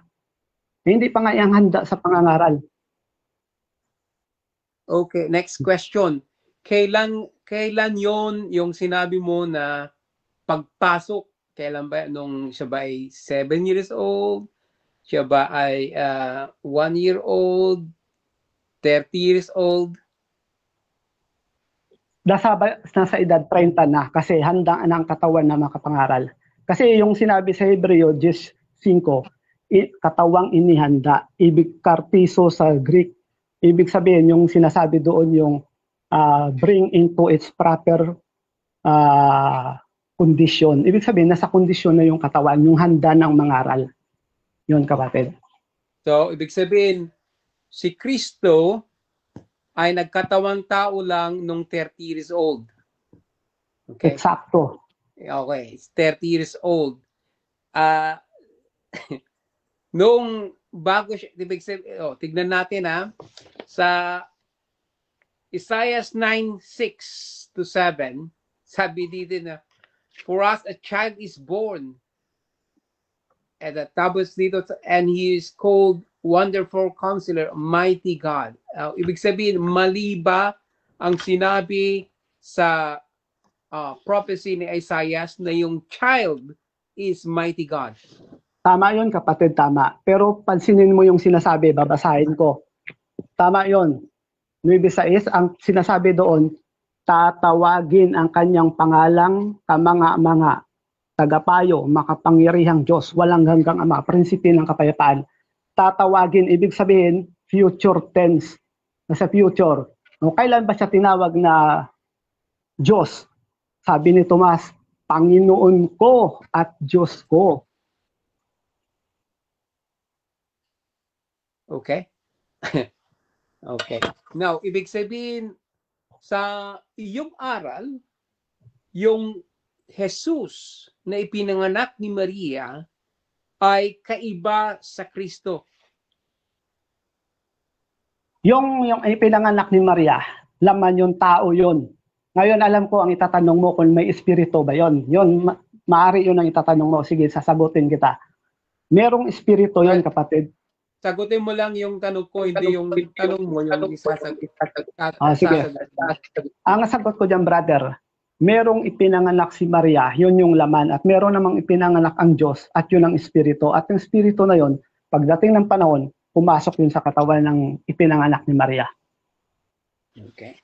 Hindi pa nga yung handa sa pangangaral. Okay, next question. Kailan yon yung sinabi mo na pagpasok? Kailan ba? Nung siya ba ay 7 years old? Siya ba ay 1 year old? 30 years old? Nasa edad 30 na kasi handa na ang katawan na makapangaral. Kasi yung sinabi sa Hebreo, 5, katawang inihanda. Ibig kartiso sa Greek. Ibig sabihin, yung sinasabi doon yung bring into its proper condition. Ibig sabihin, nasa kondisyon na yung katawan, yung handa ng mangaral. Yun, kapatid. So, ibig sabihin, si Kristo ay nagkatawang tao lang nung 30 years old. Okay? Eksakto. Okay, 30 years old. Noong bago siya, ibig sabihin, tignan natin sa Isaiah 9:6-7, sabi dito na, for us a child is born, tapos dito, and he is called Wonderful Counselor, Mighty God. Ibig sabihin, mali ba ang sinabi sa prophecy ni Isaiah na yung child is Mighty God? Tama yun, kapatid, tama. Pero pansinin mo yung sinasabi, babasahin ko. Tama yun. 9:6, ang sinasabi doon, tatawagin ang kanyang pangalang kamanga-manga, tagapayo, makapangyarihang Diyos, walang hanggang Ama, prinsipe ng kapayapaan. Tatawagin, ibig sabihin, future tense. Nasa future. Kailan ba siya tinawag na Diyos? Sabi ni Tomas, Panginoon ko at Diyos ko. Okay. Okay. Now, ibig sabihin, sa iyong aral, yung Jesus na ipinanganak ni Maria ay kaiba sa Kristo. Yung ipinanganak ni Maria, laman yung tao yun. Ngayon alam ko ang itatanong mo kung may espiritu ba yon. Yun, maaari yun ang itatanong mo. Sige, sasagutin kita. Merong espiritu yun, kapatid. Sagutin mo lang yung tanong ko, hindi yung tanong mo, yung isasagot. Sige. Ang sagot ko dyan, brother, merong ipinanganak si Maria, yun yung laman, at meron namang ipinanganak ang Diyos, at yun ang espiritu. At yung espiritu na yun, pagdating ng panahon, pumasok yun sa katawan ng ipinanganak ni Maria. Okay.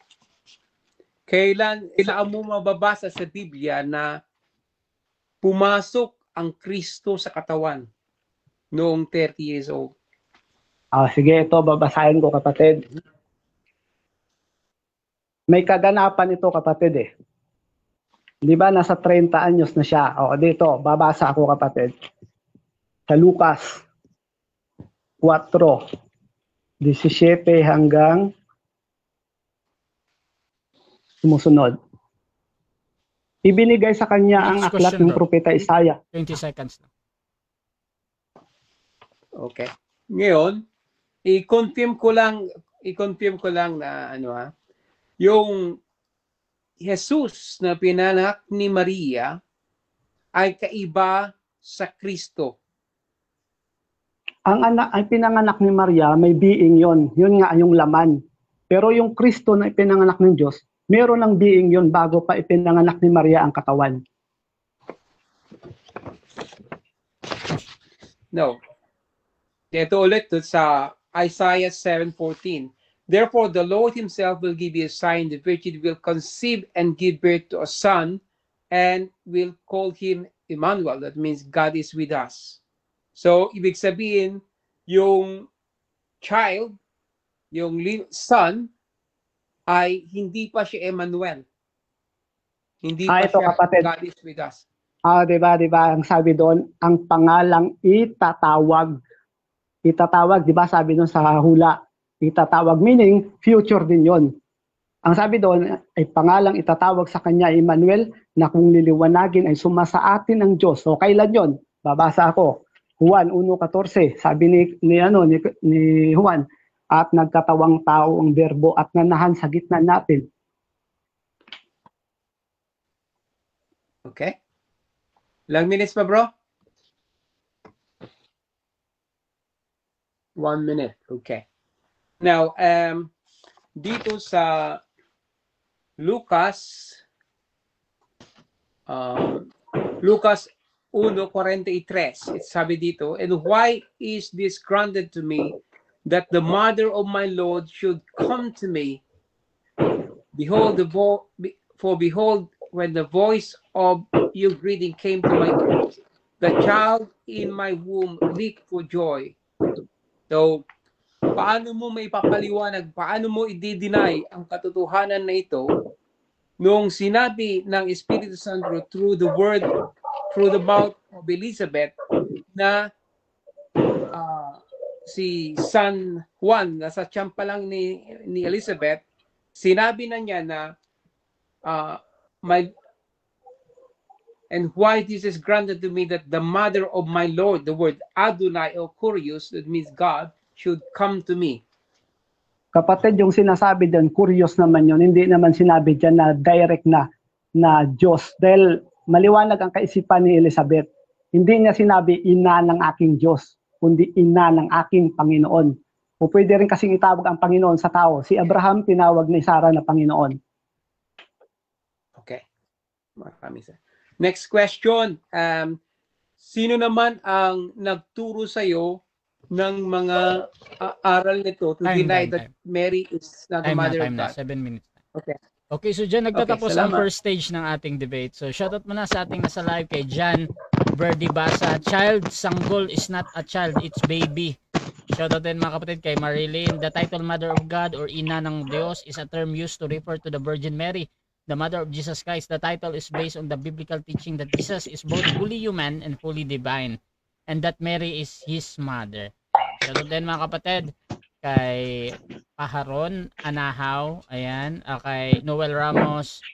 Kailan, saan mo mababasa sa Biblia na pumasok ang Kristo sa katawan noong 30 years old? Sige, ito babasahin ko, kapatid. May kaganapan ito, kapatid eh. Di ba nasa 30 anyos na siya? Dito, babasa ako, kapatid. Sa Lucas 4:17 hanggang sumusunod. Ibinigay sa kanya ang Next aklat question, ng bro. propeta Isaiah. 20 seconds lang. Okay. Ngayon, i-confirm ko lang na yung Jesus na pinanak ni Maria ay kaiba sa Kristo. Ang pinanganak ni Maria, may being yon. Yun nga, yung laman. Pero yung Kristo na ipinanganak ng Diyos, meron ng being yon bago pa ipinanganak ni Maria ang katawan. No. Ito ulit sa Isaiah 7:14. Therefore, the Lord himself will give you a sign. The Virgin will conceive and give birth to a son and will call him Emmanuel. That means God is with us. So, ibig sabihin, yung child, yung son, ay hindi pa siya Emmanuel. Hindi pa Ito, siya kapatid. God is with us. Diba? Ang sabi doon, ang pangalang itatawag. Itatawag, diba? Sabi doon sa hula, itatawag, meaning future din yon. Ang sabi doon ay pangalang itatawag sa kanya Emmanuel, na kung liliwanagin ay sumasa atin ang Diyos. So kailan yon? Babasa ako. Juan 1:14. Sabi ni Juan, at nagkatawang tao ang berbo at nanahan sa gitna natin. Okay. Ilang minutes pa, bro? 1 minute. Okay. Now, dito sa Lucas 1:43, it sabi dito, and why is this granted to me, that the mother of my Lord should come to me? Behold, behold, when the voice of your greeting came to my ears, the child in my womb leaped for joy. So, paano mo may papaliwanag, paano mo i-deny ang katotohanan na ito nung sinabi ng Espiritu Santo through the word, through the mouth of Elizabeth, na si San Juan, nasa tiyan pa lang ni Elizabeth, sinabi na niya na and why this is granted to me, that the mother of my Lord, the word Adonai or Kurios, that means God, should come to me. Kapatid, yung sinasabi doon, curious naman yun. Hindi naman sinabi dyan na direct na Diyos. Dahil maliwanag ang kaisipan ni Elizabeth. Hindi niya sinabi, ina ng aking Diyos, kundi ina ng aking Panginoon. O pwede rin kasing itawag ang Panginoon sa tao. Si Abraham, tinawag ni Sarah na Panginoon. Okay. Maraming sa. Next question. Sino naman ang nagturo sa'yo ng mga aral nito to deny that Mary is not the mother of God? 7 minutes. Okay. Okay, so dyan nagtatapos Okay, ang first stage ng ating debate. So shoutout muna sa ating nasa live kay Jan Verdi Basa. Child sanggol is not a child, it's baby. Shoutout din mga kapatid kay Marilyn. The title Mother of God or Ina ng Diyos is a term used to refer to the Virgin Mary, the mother of Jesus Christ. The title is based on the biblical teaching that Jesus is both fully human and fully divine, and that Mary is his mother. Shoutout din mga kapatid kay Paharon Anahaw, ayan, kay Noel Ramos,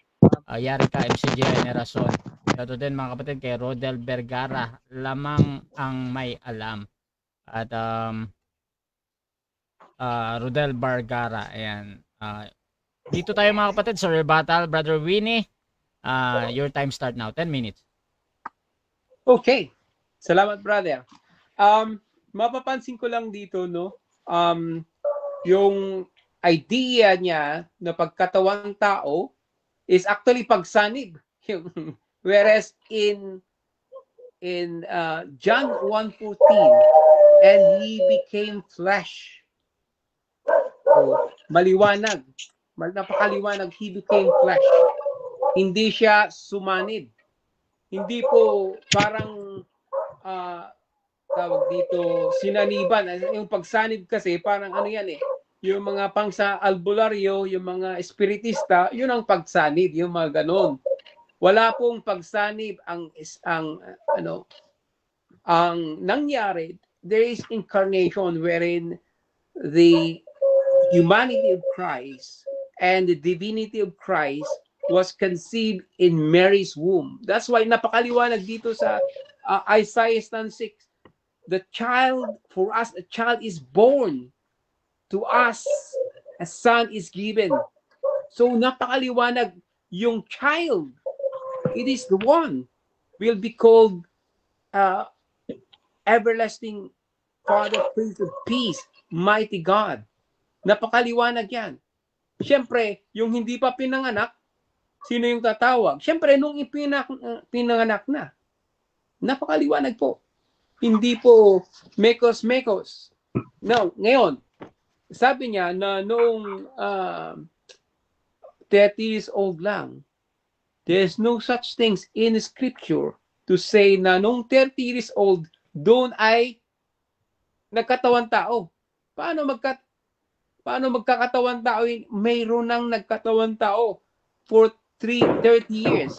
Yarika MCG Generason. Shoutout din mga kapatid kay Rodel Vergara, lamang ang may alam. At Rodel Vergara, ayan. Dito tayo mga kapatid sa rebuttal. Brother Winnie, your time start now. 10 minutes. Okay. Salamat, brother. Mapapansin ko lang dito, no? Yung idea niya na pagkatawang tao is actually pagsanib. Whereas in John 1:14, and he became flesh. So, maliwanag. Napakaliwanag, he became flesh. Hindi siya sumanib. hindi po parang tawag dito sinaniban. Yung pagsanib kasi parang ano yan eh. Yung mga pang sa albularyo, yung mga espiritista, yun ang pagsanib, yung mga ganon. Wala pong pagsanib ang nangyari. There is incarnation wherein the humanity of Christ and the divinity of Christ was conceived in Mary's womb. That's why napakaliwanag dito sa Isaiah 6. The child, for us, a child is born. To us, a son is given. So napakaliwanag yung child. It is the one will be called everlasting Father, Prince of Peace, Mighty God. Napakaliwanag yan. Siyempre, yung hindi pa pinanganak, sino yung tatawag? Siyempre, nung pinanganak na. Napakaliwanag po. Hindi po mekos-mekos. No, ngayon, sabi niya na noong 30 years old lang, there's no such things in Scripture to say na noong 30 years old, doon ay nagkatawan tao. Paano magkakatawan tao? Mayroon nang nagkatawan tao for 30 years.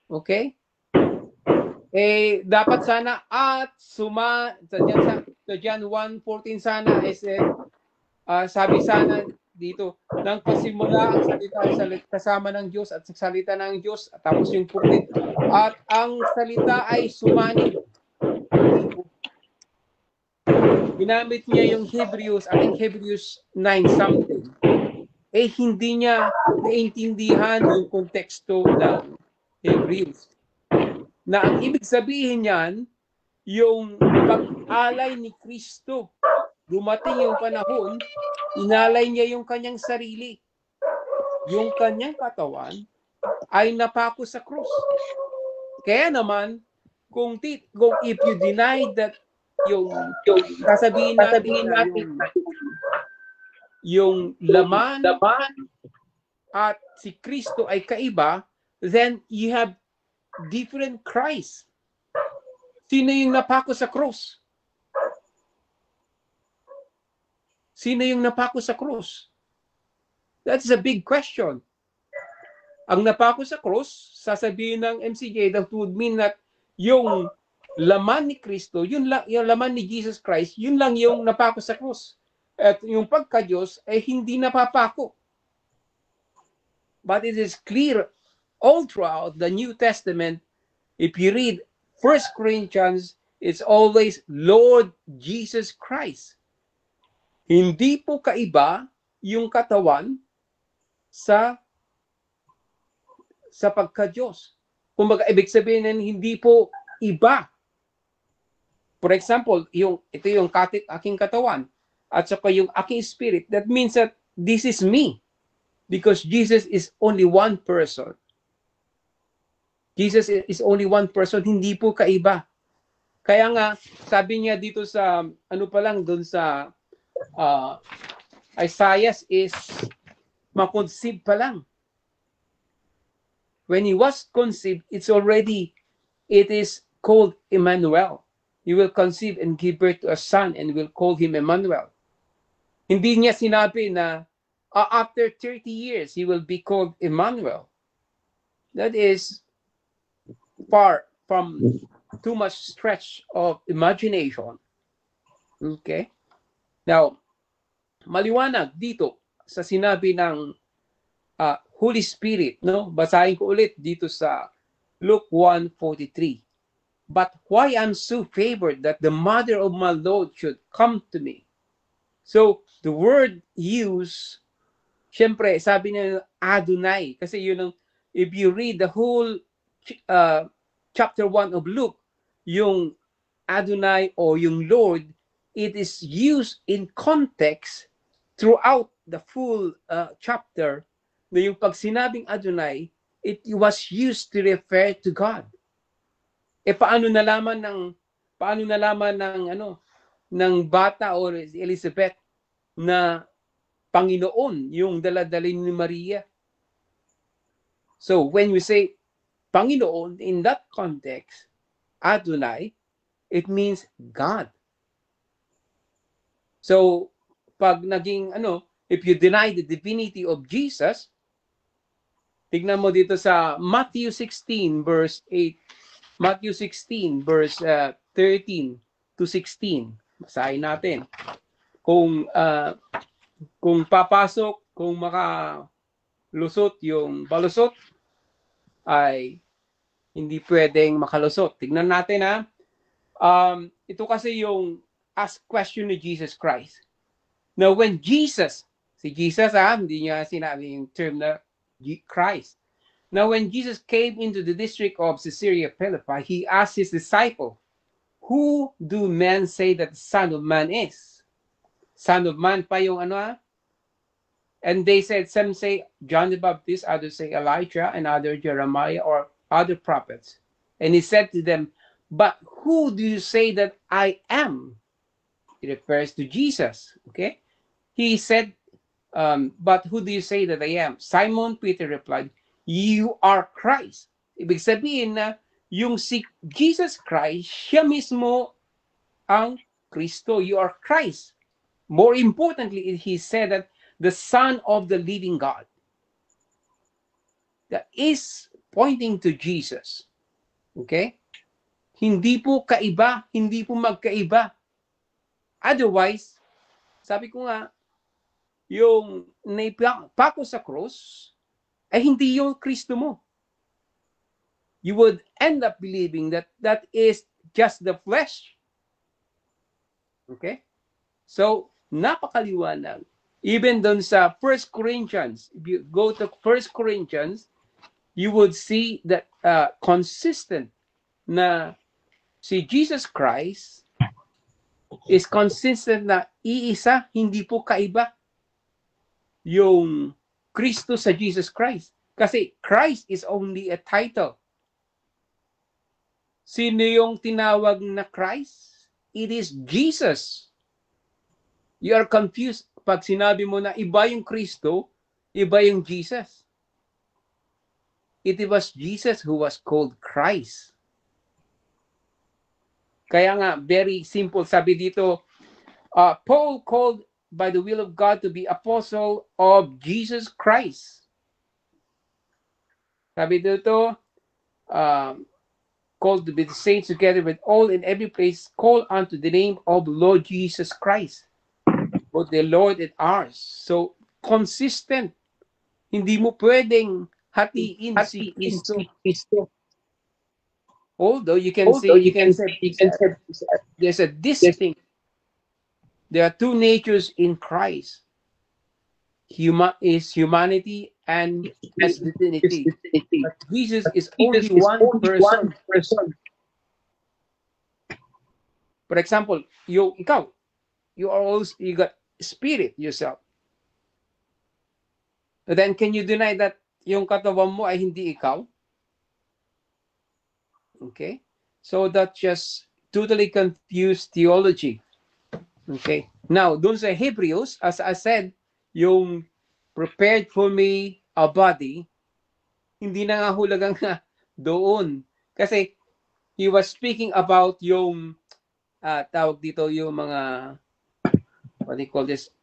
Okay? Dapat sana at sa John 1:14 sana is sabi sana dito nang pasimula ang salita kasama ng Diyos at salita ng Diyos tapos yung puklit at ang salita ay sumanib. Ginamit niya yung Hebrews, I think Hebrews 9 something. Hindi niya naintindihan yung konteksto ng Hebrews. Na ang ibig sabihin niyan, yung pag-alay ni Kristo. Dumating yung panahon, inalay niya yung kanyang sarili. Yung kanyang katawan ay napako sa krus. Kaya naman, kung if you deny that yung sasabihin natin yung laman at si Kristo ay kaiba, then you have different Christ. Sino yung napako sa krus? Sino yung napako sa krus? That's a big question. Ang napako sa krus, sasabihin ng MCJ, that would mean that yung laman ni Kristo, yung laman ni Jesus Christ, yun lang yung napako sa krus. At yung pagka-Diyos ay hindi napapako. But it is clear all throughout the New Testament, if you read 1 Corinthians, it's always Lord Jesus Christ. Hindi po kaiba yung katawan sa pagka-Diyos. Kung ibig sabihin na hindi po iba. For example, ito yung aking katawan at saka yung aking spirit. That means that this is me. Because Jesus is only one person. Jesus is only one person, hindi po kaiba. Kaya nga, sabi niya dito sa, doon sa Isaiah is makonceive pa lang. When he was conceived, it is called Emmanuel. He will conceive and give birth to a son and will call him Emmanuel. Hindi niya sinabi na after 30 years, he will be called Emmanuel. That is far from too much stretch of imagination. Okay? Now, maliwanag dito sa sinabi ng Holy Spirit, no? Basahin ko ulit dito sa Luke 1:43. But why I'm so favored that the mother of my Lord should come to me. So, the word used, syempre, sabi niya Adonai. Kasi yun ang, if you read the whole chapter 1 of Luke, yung Adonai o yung Lord, it is used in context throughout the full chapter na yung pag sinabing Adonai, it was used to refer to God. Paano nalaman ng bata o Elizabeth na Panginoon yung daladalin ni Maria? So when we say Panginoon, in that context, Adonai, it means God. So, pag naging, if you deny the divinity of Jesus, tignan mo dito sa Matthew 16, verse 8, Matthew 16, verse 13 to 16. Basahin natin. Kung papasok, kung makalusot yung balusot, ay hindi pwedeng makalusot. Tignan natin ha. Ito kasi yung ask question ni Jesus Christ. Now when Jesus, si Jesus hindi niya sinabi yung term na Christ. Now when Jesus came into the district of Caesarea Philippi, he asked his disciple, "Who do men say that the Son of Man is?" Son of Man pa yung And they said, some say John the Baptist, others say Elijah, and others Jeremiah or other prophets. And he said to them, "But who do you say that I am?" He refers to Jesus. Okay? He said, "But who do you say that I am?" Simon Peter replied, "You are Christ." Ibig sabihin na yung si Jesus Christ, siya mismo ang Kristo. You are Christ. More importantly, he said that the Son of the living God. That is pointing to Jesus. Okay? Hindi po kaiba, hindi po magkaiba. Otherwise, sabi ko nga, yung naipako sa cross, ay hindi yung Kristo mo. You would end up believing that that is just the flesh. Okay? So, napakaliwanag. Even dun sa 1 Corinthians, if you go to 1 Corinthians, you would see that consistent na si Jesus Christ is consistent na iisa, hindi po kaiba yung Kristo sa Jesus Christ. Kasi Christ is only a title. Sino yung tinawag na Christ? It is Jesus. You are confused pag sinabi mo na iba yung Kristo, iba yung Jesus. It was Jesus who was called Christ. Kaya nga, very simple. Sabi dito, Paul called by the will of God to be apostle of Jesus Christ. Sabi dito, called to be the saints together with all in every place, call unto the name of Lord Jesus Christ. Both the Lord and ours. So, consistent. Hindi mo pwedeng hatiin si Kristo. Although you can say there's a distinct. There are two natures in Christ. Is humanity and is divinity. But Jesus is only one person. For example, you got spirit yourself. But then can you deny that yung katawan mo ay hindi ikaw? Okay? So that's just totally confused theology. Okay? Now, dun sa Hebrews, as I said, yung prepared for me a body, hindi na nga hulagang nga doon. Kasi he was speaking about yung tawag dito yung mga what do you call this?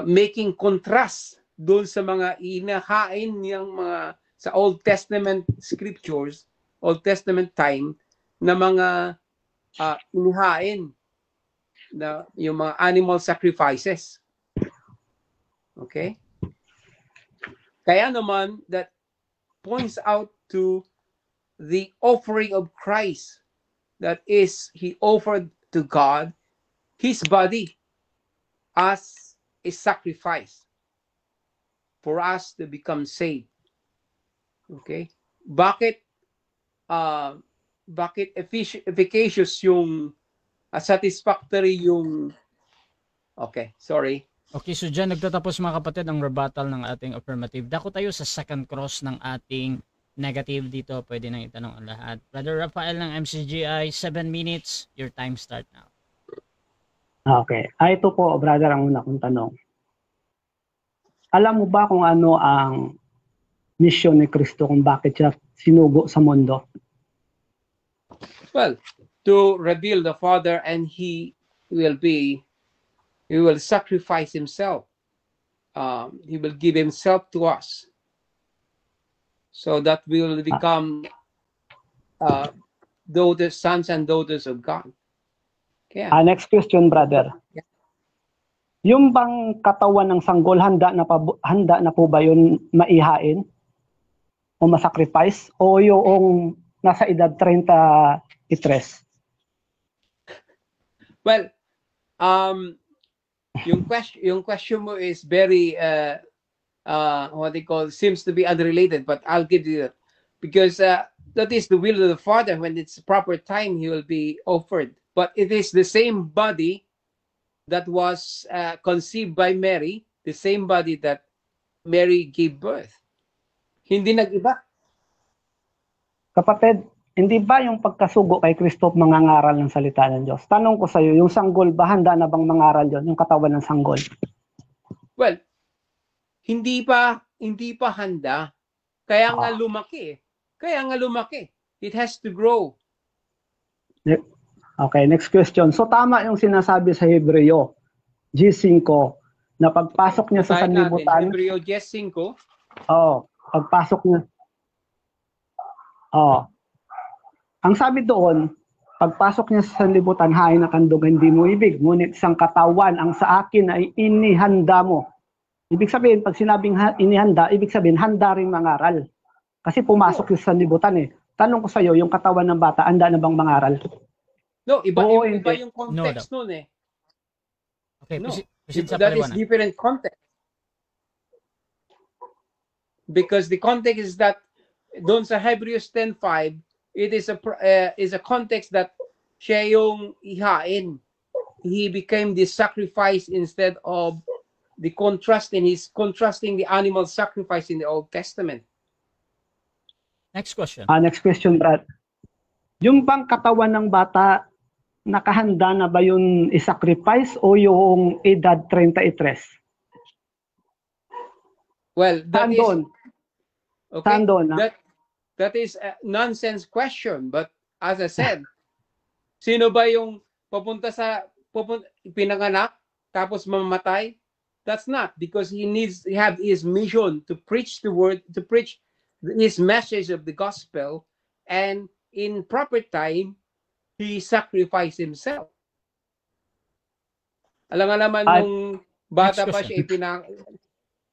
Making contrast doon sa mga inahain niyang mga sa Old Testament scriptures, Old Testament time, na mga inihain na yung mga animal sacrifices. Okay? Kaya naman, that points out to the offering of Christ. That is, he offered to God his body as a sacrifice for us to become saved. Okay? Bakit efficacious yung satisfactory yung okay, sorry. Okay, so dyan nagtatapos mga kapatid ang rebuttal ng ating affirmative. Dako tayo sa second cross ng ating negative dito. Pwede nang itanong ang lahat. Brother Rafael ng MCGI, 7 minutes. Your time start now. Okay. Ito po, brother, ang una kong tanong. Alam mo ba kung ano ang mission ni Kristo kung bakit siya sinugo sa mundo? Well, to reveal the Father, and he will sacrifice himself. He will give himself to us, so that we will become daughters, sons and daughters of God. Okay. Next question, brother. Yeah. Yung bang katawan ng sanggol, handa na po ba yun maihain o masacrifice, o yung nasa edad 33? Well, yung question mo is very what they call, seems to be unrelated, but I'll give you that, because that is the will of the Father. When it's proper time, he will be offered. But it is the same body that was conceived by Mary, the same body that Mary gave birth. Hindi nag-iba. Kapatid, hindi ba yung pagkasugo kay Kristo mangangaral ng salita ng Diyos? Tanong ko sa iyo, yung sanggol ba, handa na bang mangaral yon, yung katawan ng sanggol? Well, hindi pa handa. Kaya nga lumaki. It has to grow. Okay, next question. So tama yung sinasabi sa Hebreo G5 na pagpasok niya sa sanlibutan. Hebreo G5. Pagpasok niya. Ang sabi doon, pagpasok niya sa sanlibutan, hain at handog hindi mo ibig, ngunit isang katawan ang sa akin ay inihanda mo. Ibig sabihin, pag sinabing inihanda, ibig sabihin handa rin mangaral. Kasi pumasok yung sanlibutan eh. Tanong ko sa iyo, yung katawan ng bata, handa na bang mangaral? No, iba yung context nun eh. Okay, no, sa that is paliwanag. different context. Because the context is that doon sa Hebrews 10:5, it is a context that siya yung ihain. He became the sacrifice instead of the contrasting. He's contrasting the animal sacrifice in the Old Testament. Next question. Next question, Brad. Yung bang katawan ng bata, nakahanda na ba yun i-sacrifice o yung edad 33? Well, that is okay. That is a nonsense question, but as I said, sino ba yung pinanganak tapos mamamatay? That's not, because he have his mission to preach the word, to preach his message of the gospel, and in proper time he sacrificed himself. Alam nga naman nung bata pa siya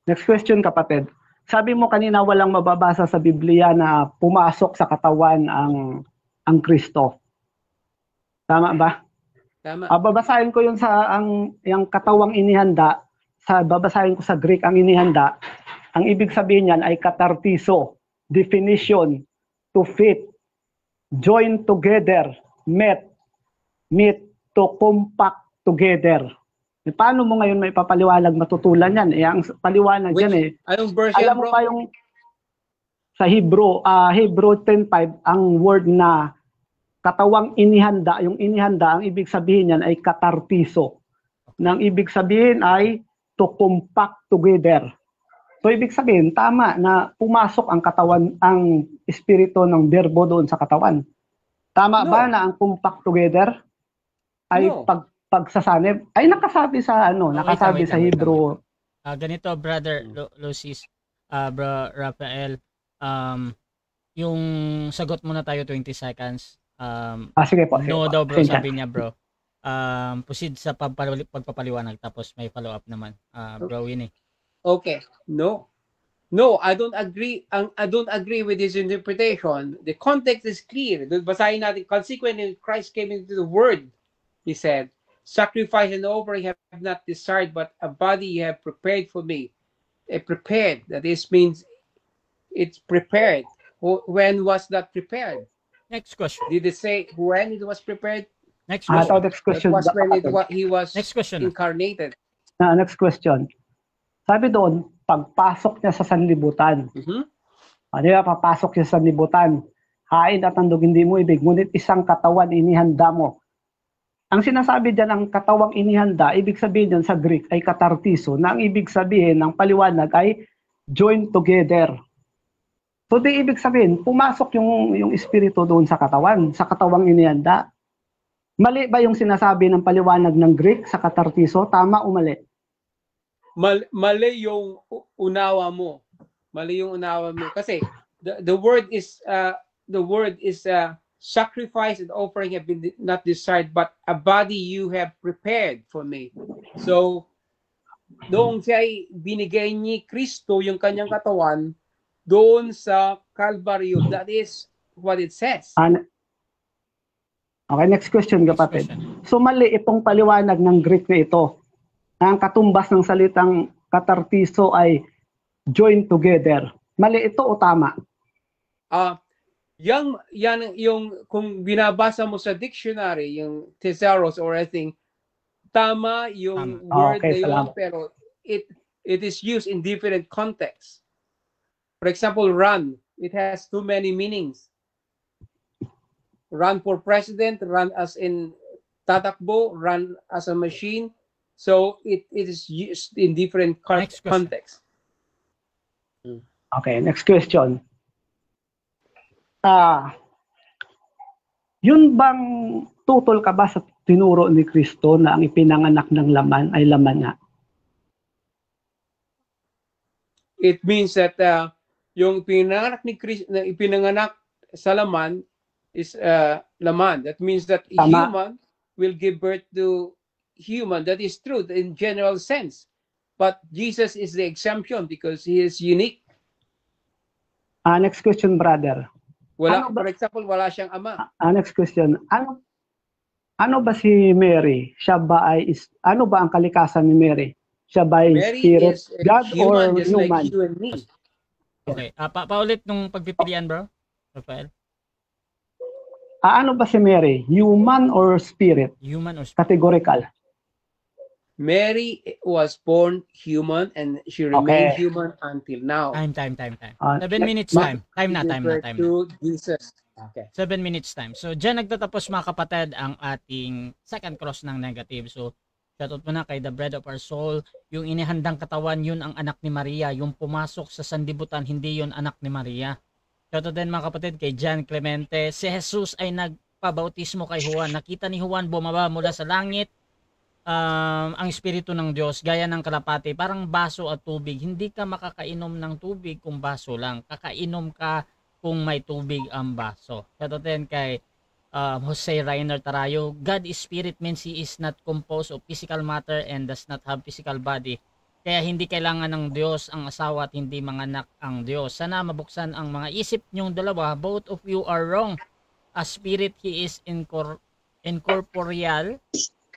Next question, kapatid. Sabi mo kanina walang mababasa sa Biblia na pumasok sa katawan ang Kristo. Tama ba? Tama. Babasahin ko yun yung katawang inihanda. Babasahin ko sa Greek ang inihanda. Ang ibig sabihin niyan ay katartiso, definition, to fit, join together, meet, to compact together. Paano mo ngayon may papaliwanag, matutulan yan? Ang paliwanag yan Anong version, alam mo pa yung sa Hebrew 10:5, ang word na katawang inihanda, yung inihanda, ang ibig sabihin yan ay katartiso. Nang ibig sabihin ay to compact together. So ibig sabihin, tama na pumasok ang katawan, ang espiritu ng berbo doon sa katawan. Tama ba na ang compact together ay pagsasanib? Ay nakasabi sa nakasabi sa Hebrew. Ganito, brother Lucis, bro Rafael, yung sagot muna tayo 20 seconds. Sige po. No daw bro, sabi niya bro. Proceed sa pagpapaliwanag tapos may follow up naman. Bro Winnie. Okay. No, I don't agree. I don't agree with his interpretation. The context is clear. Basahin natin. Consequently, Christ came into the world. He said, "Sacrifice and offering have not desired, but a body you have prepared for me." Prepared. That is means it's prepared. When was that prepared? Next question. Did it say when it was prepared? Next question. Next question. That was when he was Next question. incarnated. Next question. Sabi doon, pagpasok niya sa sanlibutan. Di ba, papasok siya sa sanlibutan. Hain at handog hindi mo ibig, ngunit isang katawan inihanda mo. Ang sinasabi dyan, ang katawang inihanda, ibig sabihin dyan sa Greek ay katartiso, na ang ibig sabihin ng paliwanag ay join together. So di ibig sabihin, pumasok yung espiritu doon sa katawang inihanda. Mali ba yung sinasabi ng paliwanag ng Greek sa katartiso? Tama o mali? Mali yung unawa mo. Mali yung unawa mo. Kasi the word is sacrifice and offering have been not desired, but a body you have prepared for me. So, doon siya ay binigay ni Kristo yung kanyang katawan doon sa Kalbaryo. That is what it says. Okay, next question, Next kapatid. question. So mali itong paliwanag ng Greek na ito. Ang katumbas ng salitang katartiso ay join together. Mali ito o tama? Yung kung binabasa mo sa dictionary, yung thesaurus or anything, tama yung word Okay, na yun, salamat. pero it is used in different contexts. For example, run. It has too many meanings. Run for president, run as in tatakbo, run as a machine. So it is used in different Next question. contexts. Okay, next question. Yun bang tutol ka ba sa tinuro ni Kristo na ang ipinanganak ng laman ay laman nga? It means that yung pinanganak ni Kristo, na ipinanganak sa laman is laman. That means that Tama. human will give birth to human. That is true in general sense. But Jesus is the exemption because he is unique. Next question, brother. Wala, Ano ba- for example, wala siyang ama. Next question. Ano ba si Mary? Siya ba ay ano ba ang kalikasan ni Mary? Siya ba ay Mary spirit, is God human, or just human? like you and me. Okay. Paulit nung pagpipilian, bro. Rafael. Ano ba si Mary? Human or spirit? Human or spirit? Categorical. Mary was born human and she remained Okay. human until now. Time. 7 minutes Ma- time. Time na. To Jesus. Okay. 7 minutes time. So, dyan nagtatapos mga kapatid ang ating second cross ng negative. So, shoutout muna kay The Bread of Our Soul. Yung inihandang katawan, yun ang anak ni Maria. Yung pumasok sa sandibutan, hindi yun anak ni Maria. Shoutout din mga kapatid kay John Clemente. Si Jesus ay nagpabautismo kay Juan. Nakita ni Juan bumaba mula sa langit ang Espiritu ng Diyos gaya ng kalapati, parang baso at tubig. Hindi ka makakainom ng tubig kung baso lang. Kakainom ka kung may tubig ang baso. Shoutout din kay Jose Reiner Tarayo. God is spirit means he is not composed of physical matter and does not have physical body. Kaya hindi kailangan ng Diyos ang asawa at hindi manganak ang Diyos. Sana mabuksan ang mga isip nyong dalawa. Both of you are wrong. As spirit, he is incorporeal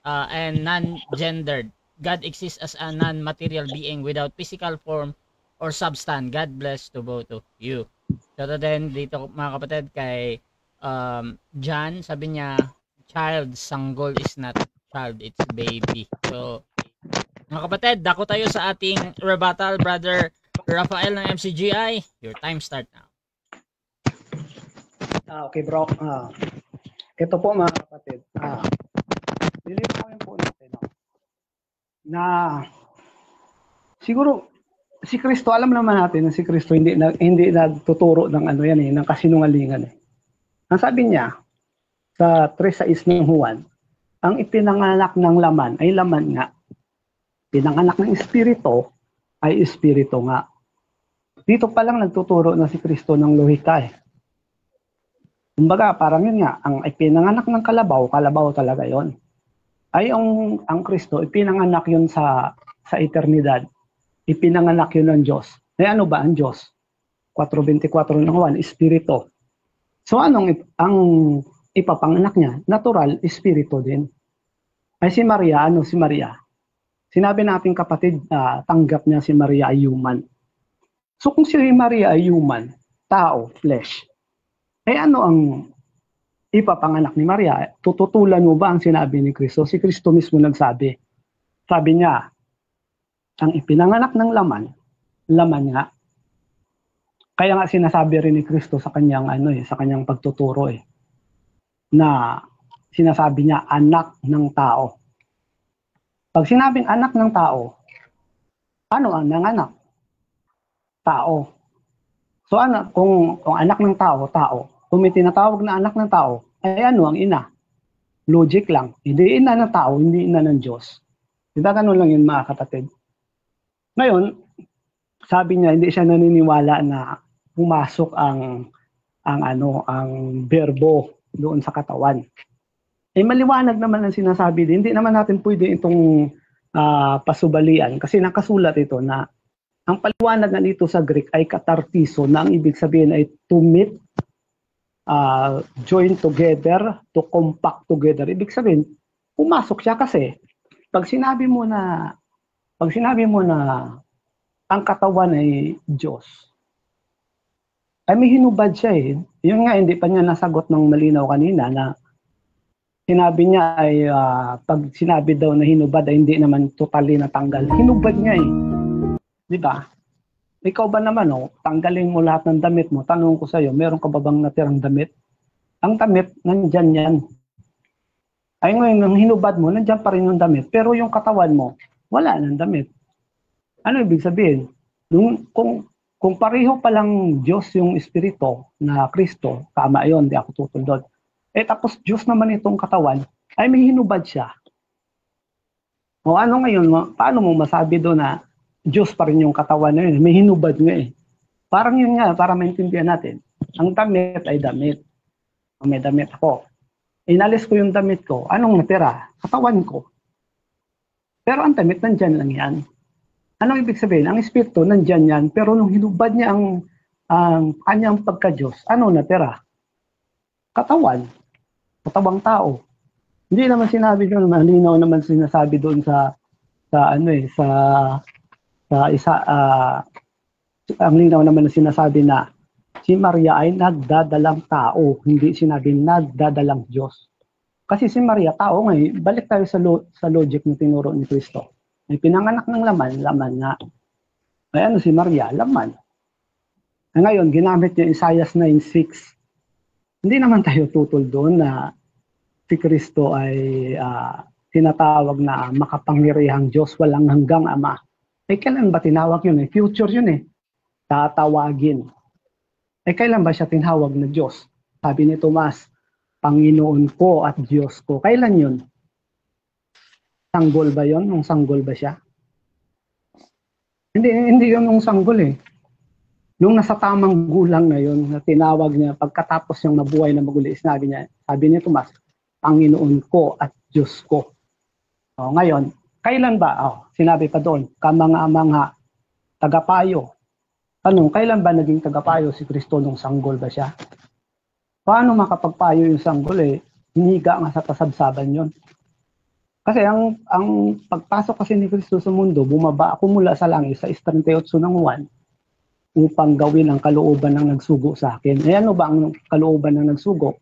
and non-gendered. God exists as a non-material being without physical form or substance. God bless to both of you. So then dito mga kapatid kay John, sabi niya, child, sanggol is not child, it's baby. So mga kapatid, dako tayo sa ating rebuttal. Brother Rafael ng MCGI, your time start now. Okay, bro. Ito po mga kapatid. Nililawin po natin na siguro si Kristo, alam naman natin na si Kristo hindi nagtuturo ng ano yan ng kasinungalingan Ang sabi niya sa 3:6 ng Juan, ang ipinanganak ng laman ay laman nga. Pinanganak ng espiritu ay espiritu nga. Dito pa lang nagtuturo na si Kristo ng lohika Kumbaga, parang yun nga, ang ipinanganak ng kalabaw talaga yon. Ay ang Kristo, ipinanganak yun sa eternidad. Ipinanganak yun ng Diyos. Ay ano ba ang Diyos? 4:24 ng Juan, espiritu. So ang ipapanganak niya? Natural, espiritu din. Ay si Maria, si Maria? Sinabi natin kapatid, tanggap niya si Maria ay human. So kung si Maria ay human, tao, flesh, ay ano ang ipapanganak ni Maria? Tututulan mo ba ang sinabi ni Kristo? Si Kristo mismo nagsabi. Sabi niya, ang ipinanganak ng laman nga. Kaya nga sinasabi rin ni Kristo sa kanyang sa kanyang pagtuturo na sinasabi niya anak ng tao. Pag sinabing anak ng tao, ano ang nanganak? Tao. So ano, kung anak ng tao, tao. Kung may tinatawag na anak ng tao, ay ano ang ina? Logic lang. Hindi ina ng tao, hindi ina ng Diyos. Diba ganun lang yun mga kapatid? Ngayon, sabi niya, hindi siya naniniwala na pumasok ang berbo doon sa katawan. Eh maliwanag naman ang sinasabi din. Hindi naman natin pwede itong pasubalian kasi nakasulat ito na ang paliwanag na dito sa Greek ay katartiso na ang ibig sabihin ay to meet, join together, to compact together. Ibig sabihin, pumasok siya kasi pag sinabi mo na ang katawan ay Diyos, ay may hinubad siya eh. Yun nga, hindi pa niya nasagot ng malinaw kanina na sinabi niya ay pag sinabi daw na hinubad ay hindi naman totally natanggal. Hinubad niya eh. Di ba? Ikaw ba naman, tanggalin mo lahat ng damit mo. Tanong ko sa'yo, meron ka ba bang natirang damit? Ang damit, nandyan yan. Ay ngayon, nung hinubad mo, nandyan pa rin yung damit. Pero yung katawan mo, wala nang damit. Ano ibig sabihin? Kung pareho palang Diyos yung Espiritu na Kristo, tama yun, di ako tutundod. Eh tapos Diyos naman itong katawan, ay may hinubad siya. O ano ngayon, paano mo masabi doon na Diyos pa rin yung katawan na yun? May hinubad nga eh. Parang yun nga, para maintindihan natin. Ang damit ay damit. May damit ako. Inalis ko yung damit ko. Anong natira? Katawan ko. Pero ang damit, nandyan lang yan. Anong ibig sabihin? Ang Espiritu, nandyan yan. Pero nung hinubad niya ang kanyang pagka-Diyos, ano natira? Katawan. Katawang tao. Hindi naman sinabi doon, malinaw naman sinasabi doon ang linaw naman na sinasabi na si Maria ay nagdadalang tao, hindi sinabi nagdadalang Diyos. Kasi si Maria, tao nga eh. Balik tayo sa logic na tinuro ni Kristo. May pinanganak ng laman nga. Ay ano si Maria? Laman. Ngayon, ginamit niya Isaiah 9:6. Hindi naman tayo tutol doon na si Kristo ay tinatawag na makapangyarihang Diyos, walang hanggang Ama. Eh kailan ba tinawag yun eh? Future yun eh. Tatawagin. Eh kailan ba siya tinawag na Diyos? Sabi ni Tomas, Panginoon ko at Diyos ko. Kailan yun? Sanggol ba yun? Nung sanggol ba siya? Hindi yun nung sanggol eh. Nung nasa tamang gulang na yun, na tinawag niya, pagkatapos niyang mabuhay na maguli, sabi ni Tomas, Panginoon ko at Diyos ko. O, ngayon, kailan ba? Sinabi pa doon, kamanga-mangha, tagapayo. Tanong, kailan ba naging tagapayo si Kristo nung sanggol ba siya? Paano makapagpayo yung sanggol eh? Hiniga nga sa kasabsaban yun. Kasi ang pagpasok kasi ni Kristo sa mundo, bumaba ako mula sa langit sa 38:1 upang gawin ang kalooban ng nagsugo sa akin. Eh ano ba ang kalooban ng nagsugo?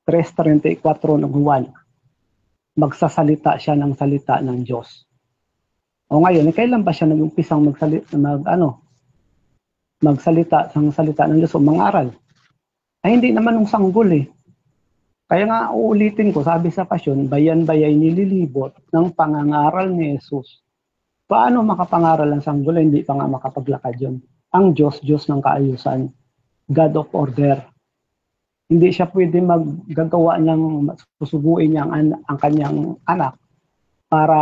3:34 magsasalita siya ng salita ng Diyos. O ngayon, kailan ba siya nag-umpisang magsalita ng salita ng Diyos o mangaral? Ay hindi naman nung sanggol eh. Kaya nga uulitin ko, sabi sa Pasyon, bayan-bayay nililibot ng pangangaral ni Jesus. Paano makapangaral ang sanggol? Hindi pa nga makapaglakad yun. Ang Diyos, Diyos ng kaayusan. God of order. Hindi siya pwede maggagawa ng susuguin niya ang kanyang anak para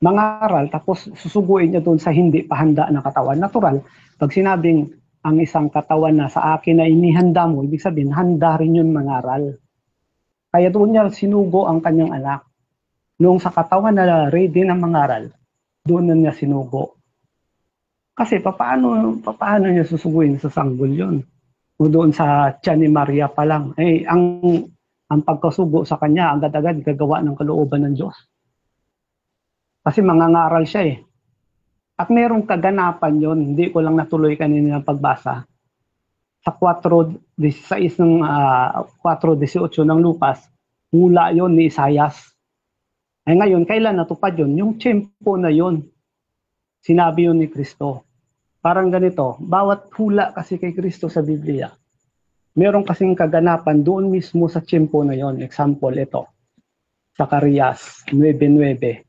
mangaral tapos susuguin niya doon sa hindi pa handa na katawan. Natural, pag sinabing ang isang katawan na sa akin na inihanda mo, ibig sabihin, handa rin yun mangaral. Kaya doon niya sinugo ang kanyang anak. Noong sa katawan na ready na mangaral, doon na niya sinugo. Kasi paano niya susuguin sa sanggol yun? O doon sa tiyan ni Maria pa lang. Eh, ang pagkasugo sa kanya, agad-agad gagawa ng kalooban ng Diyos. Kasi mangangaral siya eh. At merong kaganapan yon, hindi ko lang natuloy kanina ng pagbasa. Sa 4:16 ng 4:18 ng Lucas, hula yon ni Isaias. Ay ngayon, kailan natupad yon? Yung tiyempo na yon. Sinabi yon ni Kristo. Parang ganito, bawat hula kasi kay Kristo sa Biblia, meron kasing kaganapan doon mismo sa tiyempo na yon. Example, ito. Zacarias 9:9.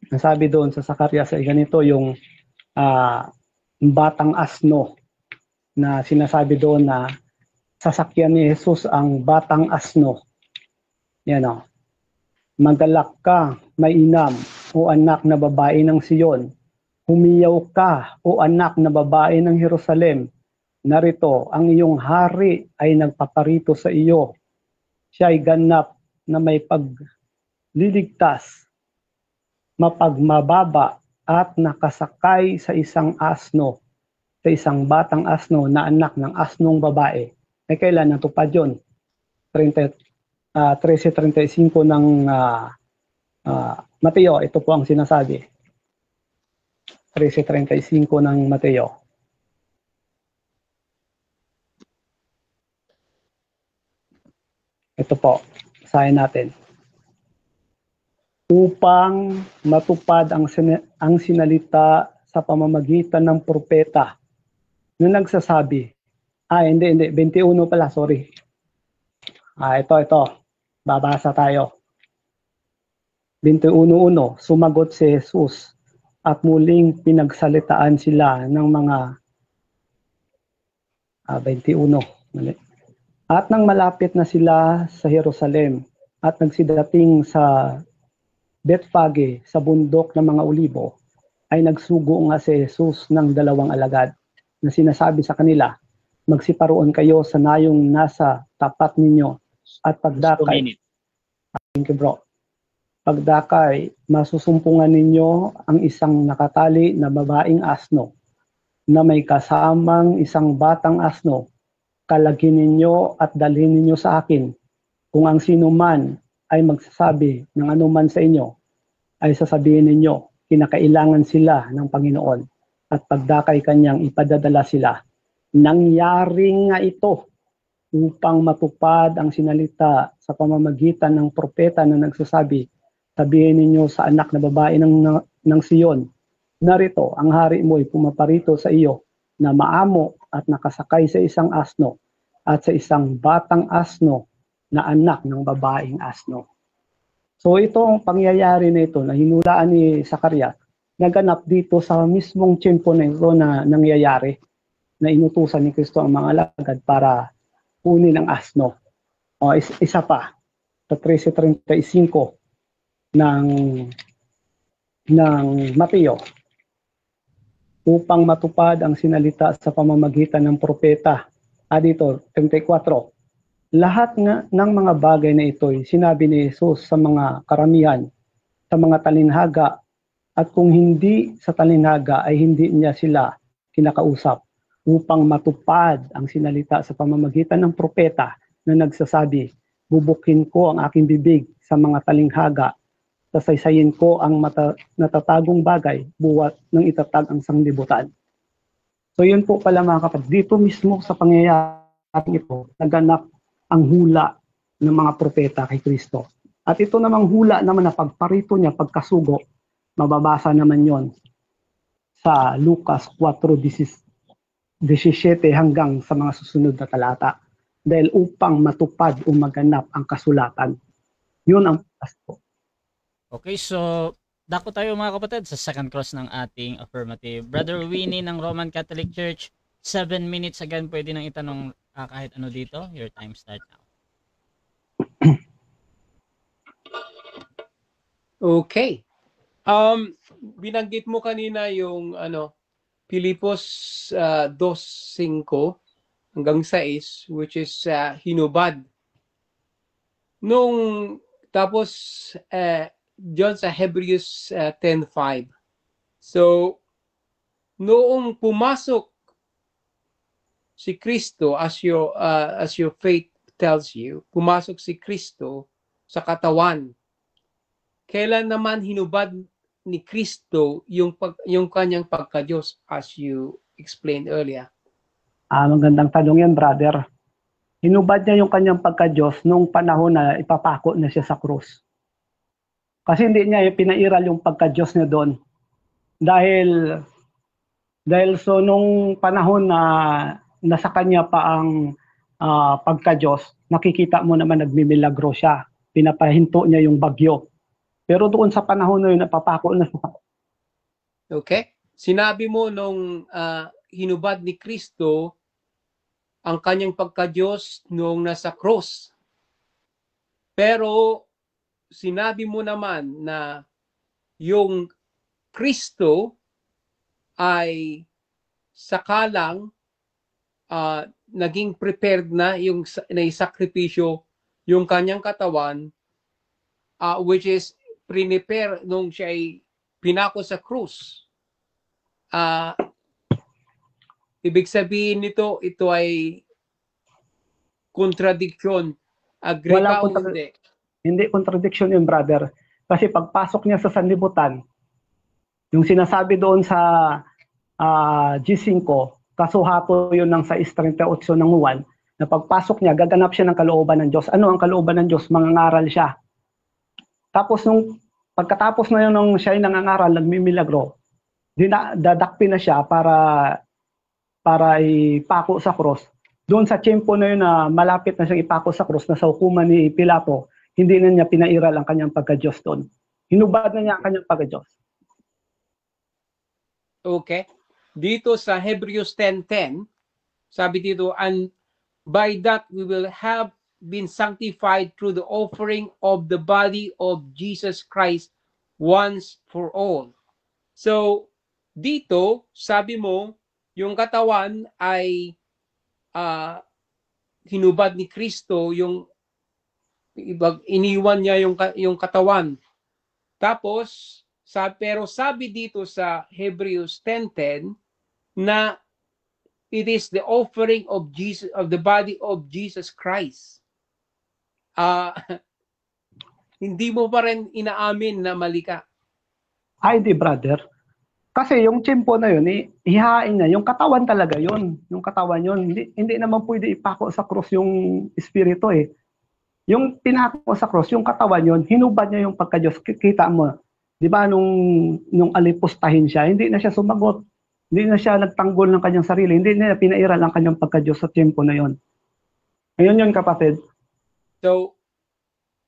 Nasabi doon sa Zacarias ay ganito yung batang asno na sinasabi doon na sasakyan ni Jesus ang batang asno. Yan o. Magalak ka, mainam, o anak na babae ng Siyon. Humiyaw ka, o anak na babae ng Jerusalem. Narito, ang iyong hari ay nagpaparito sa iyo. Siya ay ganap na may pagliligtas, mapagmababa, at nakasakay sa isang asno, sa isang batang asno na anak ng asnong babae. Ay kailan natupad yun? 13:35 ng Mateo, ito po ang sinasabi. 13:35 ng Mateo. Ito po, basahin natin. Upang matupad ang sinalita sa pamamagitan ng propeta na nagsasabi, hindi, 21 pala, sorry. Ito, babasa tayo. 21:1, sumagot si Jesus at muling pinagsalitaan sila ng mga 21. At nang malapit na sila sa Jerusalem at nagsidating sa Bethphage sa bundok ng mga Olibo, ay nagsugo nga si Jesus ng 2 alagad na sinasabi sa kanila, magsiparoon kayo sa nayong nasa tapat ninyo at pagdakay. Thank you, bro. Pagdakay, masusumpungan ninyo ang isang nakatali na babaeng asno na may kasamang isang batang asno. Kalagin ninyo at dalhin ninyo sa akin. Kung ang sino man ay magsasabi ng anuman sa inyo, ay sasabihin ninyo, kinakailangan sila ng Panginoon at pagdakay kanyang ipadadala sila. Nangyari nga ito upang matupad ang sinalita sa pamamagitan ng propeta na nagsasabi, sabihin ninyo sa anak na babae ng Siyon, narito, ang hari mo ay pumaparito sa iyo na maamo at nakasakay sa isang asno at sa isang batang asno na anak ng babaeng asno. So itong pangyayari na ito na hinulaan ni Zacarias, naganap dito sa mismong tiyempo na ito na nangyayari, na inutusan ni Kristo ang mga alagad para kunin ang asno. Isa pa, sa 13:35 ng Mateo, upang matupad ang sinalita sa pamamagitan ng propeta. Dito, 34. Lahat ng mga bagay na ito'y sinabi ni Jesus sa mga karamihan, sa mga talinhaga, at kung hindi sa talinhaga ay hindi niya sila kinakausap, upang matupad ang sinalita sa pamamagitan ng propeta na nagsasabi, bubukin ko ang aking bibig sa mga talinghaga, sasaysayin ko ang natatagong bagay, buwat ng itatag ang sanglibutan. So yun po pala mga kapatid, dito mismo sa pangyayari ito, naganap ang hula ng mga propeta kay Kristo. At ito namang hula naman na pagparito niya, pagkasugo, mababasa naman yon sa Lucas 4:17 hanggang sa mga susunod na talata. Dahil upang matupad o maganap ang kasulatan. Yun ang pasto. Okay, so dako tayo mga kapatid sa second cross ng ating affirmative. Brother Winnie ng Roman Catholic Church, 7 minutes again, pwede nang itanong kahit ano dito. Your time start now. Okay. Binanggit mo kanina yung Pilipos 2:5 hanggang 6, which is hinubad. Tapos John sa Hebrews 10:5. So noong pumasok si Kristo, as your faith tells you, pumasok si Kristo sa katawan. Kailan naman hinubad ni Kristo yung kanyang pagka-Diyos, as you explained earlier? Magandang tanong yan, brother. Hinubad niya yung kanyang pagka-Diyos nung panahon na ipapako na siya sa krus. Kasi hindi niya pinairal yung pagka-Diyos niya doon. Dahil so nung panahon na nasa kanya pa ang pagka-Diyos, nakikita mo naman nagmimilagro siya. Pinapahinto niya yung bagyo. Pero doon sa panahon na yun, napapako na siya. Okay. sinabi mo nung hinubad ni Kristo ang kanyang pagka-Diyos nung nasa cross. Pero sinabi mo naman na yung Kristo ay sakalang naging prepared na yung naisakripisyo yung kanyang katawan, which is prepare nung siya ay pinako sa krus. Ibig sabihin nito, ito ay contradiction. Agree ka o hindi? Hindi contradiction yung brother. Kasi pagpasok niya sa sanlibutan, yung sinasabi doon sa G5, kasuhato yun ng 6:38 ng Juan, na pagpasok niya, gaganap siya ng kalooban ng Diyos. Ano ang kalooban ng Diyos? Mangangaral siya. Tapos pagkatapos na yun nung siya ay nangangaral, nagmimilagro, dadakpin na siya para ipako sa cross. Doon sa tiyempo na yun na malapit na siyang ipako sa cross, na sa hukuman ni Pilato, hindi na niya pinairal ang kanyang pagka-Diyos doon. Hinubad na niya ang kanyang pagka-Diyos. Okay. Dito sa Hebrews 10:10, sabi dito, and by that we will have been sanctified through the offering of the body of Jesus Christ once for all. So, dito, sabi mo, yung katawan ay hinubad ni Kristo, yung iniwan niya yung katawan. Tapos, pero sabi dito sa Hebrews 10:10 na it is the offering of Jesus, of the body of Jesus Christ. Hindi mo pa rin inaamin na mali ka. Ay, di brother. Kasi yung tiyempo na yun, ihahain niya, yung katawan talaga yun. Yung katawan yun. Hindi naman pwede ipako sa cross yung espiritu eh. Yung pinako sa cross, yung katawan yun, hinubad niya yung pagka-Diyos. Kita mo, di ba nung alipustahin siya, hindi na siya sumagot. Hindi na siya nagtanggol ng kanyang sarili. Hindi na pinairal ang kanyang pagka-Diyos sa tiyempo na yun. Ayun yun, kapatid. So,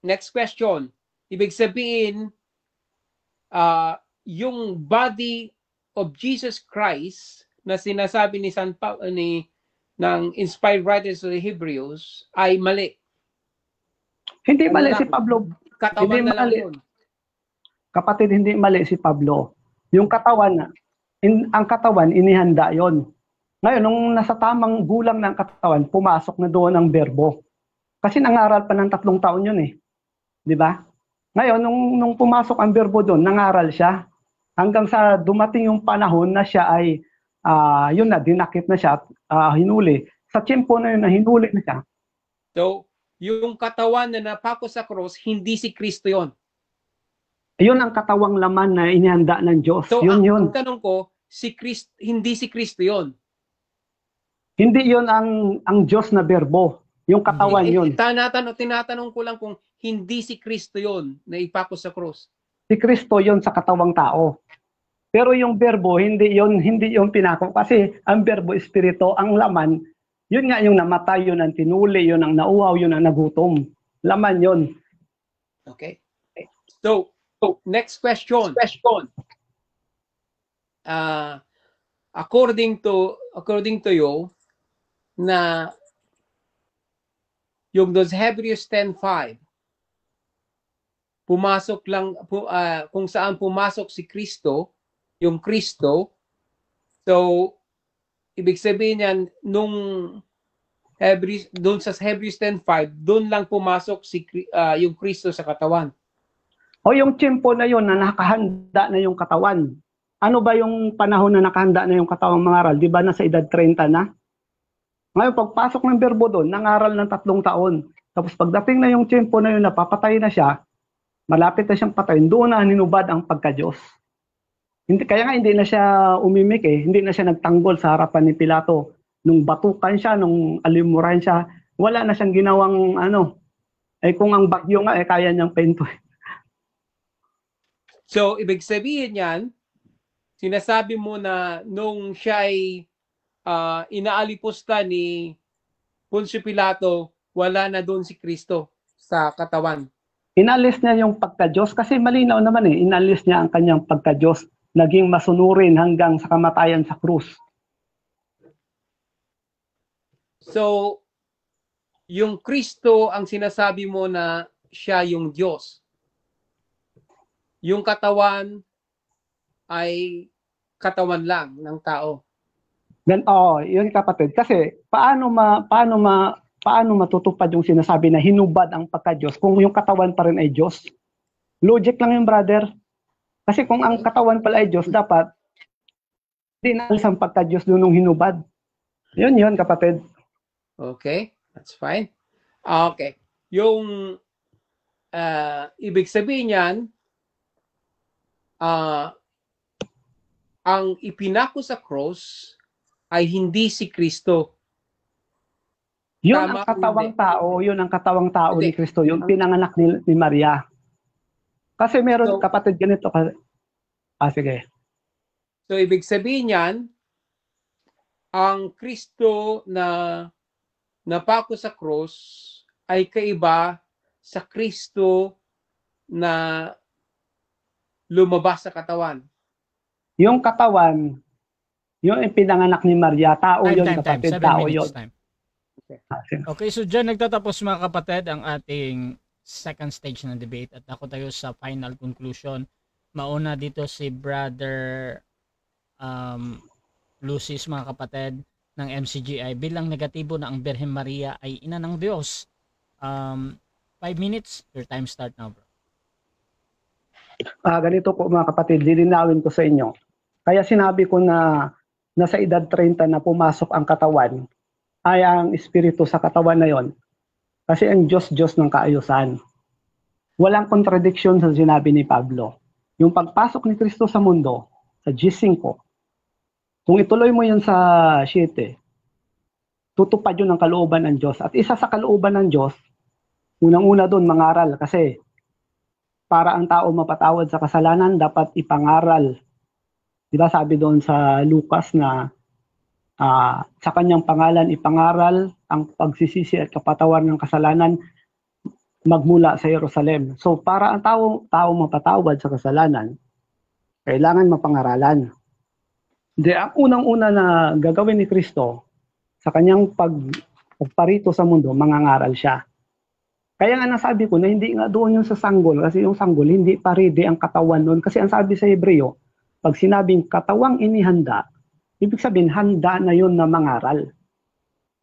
next question. Ibig sabihin, yung body of Jesus Christ na sinasabi ni ng inspired writers of the Hebrews ay mali. Hindi mali si Pablo. Katawan na lang yun. Kapatid, hindi mali si Pablo. Yung katawan, ang katawan, inihanda yon. Ngayon, nung nasa tamang gulang ng katawan, pumasok na doon ang berbo. Kasi nangaral pa ng 3 taon yun eh. Di ba? Ngayon, nung pumasok ang berbo doon, nangaral siya. Hanggang sa dumating yung panahon na siya ay, yun na, dinakip na siya, hinuli. Sa tiyempo na yun na hinuli na siya. So, yung katawan na napako sa cross, hindi si Kristo yon. Yun ang katawang laman na inihanda ng Diyos. So, yun. ang tanong ko, hindi si Kristo yon. Hindi yun ang Diyos na berbo. Yung katawan yun. Tinatanong ko lang kung hindi si Kristo yon na ipako sa cross. Si Kristo yun sa katawang tao. Pero yung berbo, hindi yung pinako. Kasi ang berbo, espiritu, ang laman, yun nga yung namatay, yun ang tinuli, yun ang nauhaw, yun ang nagutom. Laman yun. Okay. So next question. According to you, na yung those Hebrews 10:5, pumasok lang kung saan pumasok si Kristo, yung Kristo. So ibig sabihin yan, nung doon sa Hebrews 10:5, doon lang pumasok yung Kristo sa katawan. O yung tiyempo na yun na nakahanda na yung katawan. Ano ba yung panahon na nakahanda na yung katawang mangaral? Di ba nasa edad 30 na? Ngayon, pagpasok ng berbo doon, nangaral ng 3 taon. Tapos pagdating na yung tiyempo na yun, napapatay na siya, malapit na siyang patayin, doon na hinubad ang pagka-Diyos. Kaya nga hindi na siya umimik eh, hindi na siya nagtanggol sa harapan ni Pilato. Nung batukan siya, nung alimuran siya, wala na siyang ginawang kung ang bagyo nga kaya niyang pento. So, ibig sabihin yan, sinasabi mo na nung siya ay inaalipusta ni Poncio Pilato, wala na doon si Kristo sa katawan. Inalis niya yung pagka-Diyos kasi malinaw naman eh, inalis niya ang kanyang pagka-Diyos. naging masunurin hanggang sa kamatayan sa krus. So, yung Kristo ang sinasabi mo na siya yung Diyos. Yung katawan ay katawan lang ng tao. Yun kapatid. Kasi paano matutupad yung sinasabi na hinubad ang pagka-Diyos kung yung katawan pa rin ay Diyos? Logic lang yung brother. Kasi kung ang katawan pala ay Diyos, dapat hindi na ang pagka-Diyos doon nung hinubad. Yun kapatid. Okay, that's fine. Okay. Yung ibig sabihin niyan, ang ipinako sa cross ay hindi si Kristo. Yun Tama ang katawang hindi? tao, yun ang katawang tao ni Hindi. Kristo, yung pinanganak ni Maria. Kasi meron So- kapatid ganito. Sige. So, ibig sabihin niyan, ang Kristo na napako sa cross ay kaiba sa Kristo na lumabas sa katawan. Yung katawan, yung pinanganak ni Maria, tao yun kapatid, 7 tao minutes yun. time. Sige. Okay, so dyan nagtatapos mga kapatid ang ating second stage ng debate at ako tayo sa final conclusion. Mauna dito si Brother Lucis mga kapatid ng MCGI bilang negatibo na ang Birhen Maria ay ina ng Diyos. 5 minutes, your time start now bro. Ganito po mga kapatid, lilinawin ko sa inyo. Kaya sinabi ko na nasa edad 30 na pumasok ang katawan, ay ang espiritu sa katawan na yon. Kasi ang Diyos ng kaayusan. Walang contradiction sa sinabi ni Pablo. Yung pagpasok ni Kristo sa mundo, sa G5, kung ituloy mo yun sa 7, tutupad yun ang kalooban ng Diyos. At isa sa kalooban ng Diyos, unang-una doon mangaral kasi para ang tao mapatawad sa kasalanan, dapat ipangaral. Diba sabi doon sa Lucas na sa kanyang pangalan ipangaral ang pagsisisi at kapatawaran ng kasalanan magmula sa Jerusalem. So para ang tao mapatawad sa kasalanan, kailangan mapangaralan. Ang unang-una na gagawin ni Kristo sa kanyang pagparito sa mundo, mangangaral siya. Kaya nga nasabi ko na hindi nga doon yung sa sanggol, kasi yung sanggol hindi pa ready ang katawan noon. Kasi ang sabi sa Hebreo, pag sinabing katawang inihanda, ibig sabihin handa na yun na mangaral.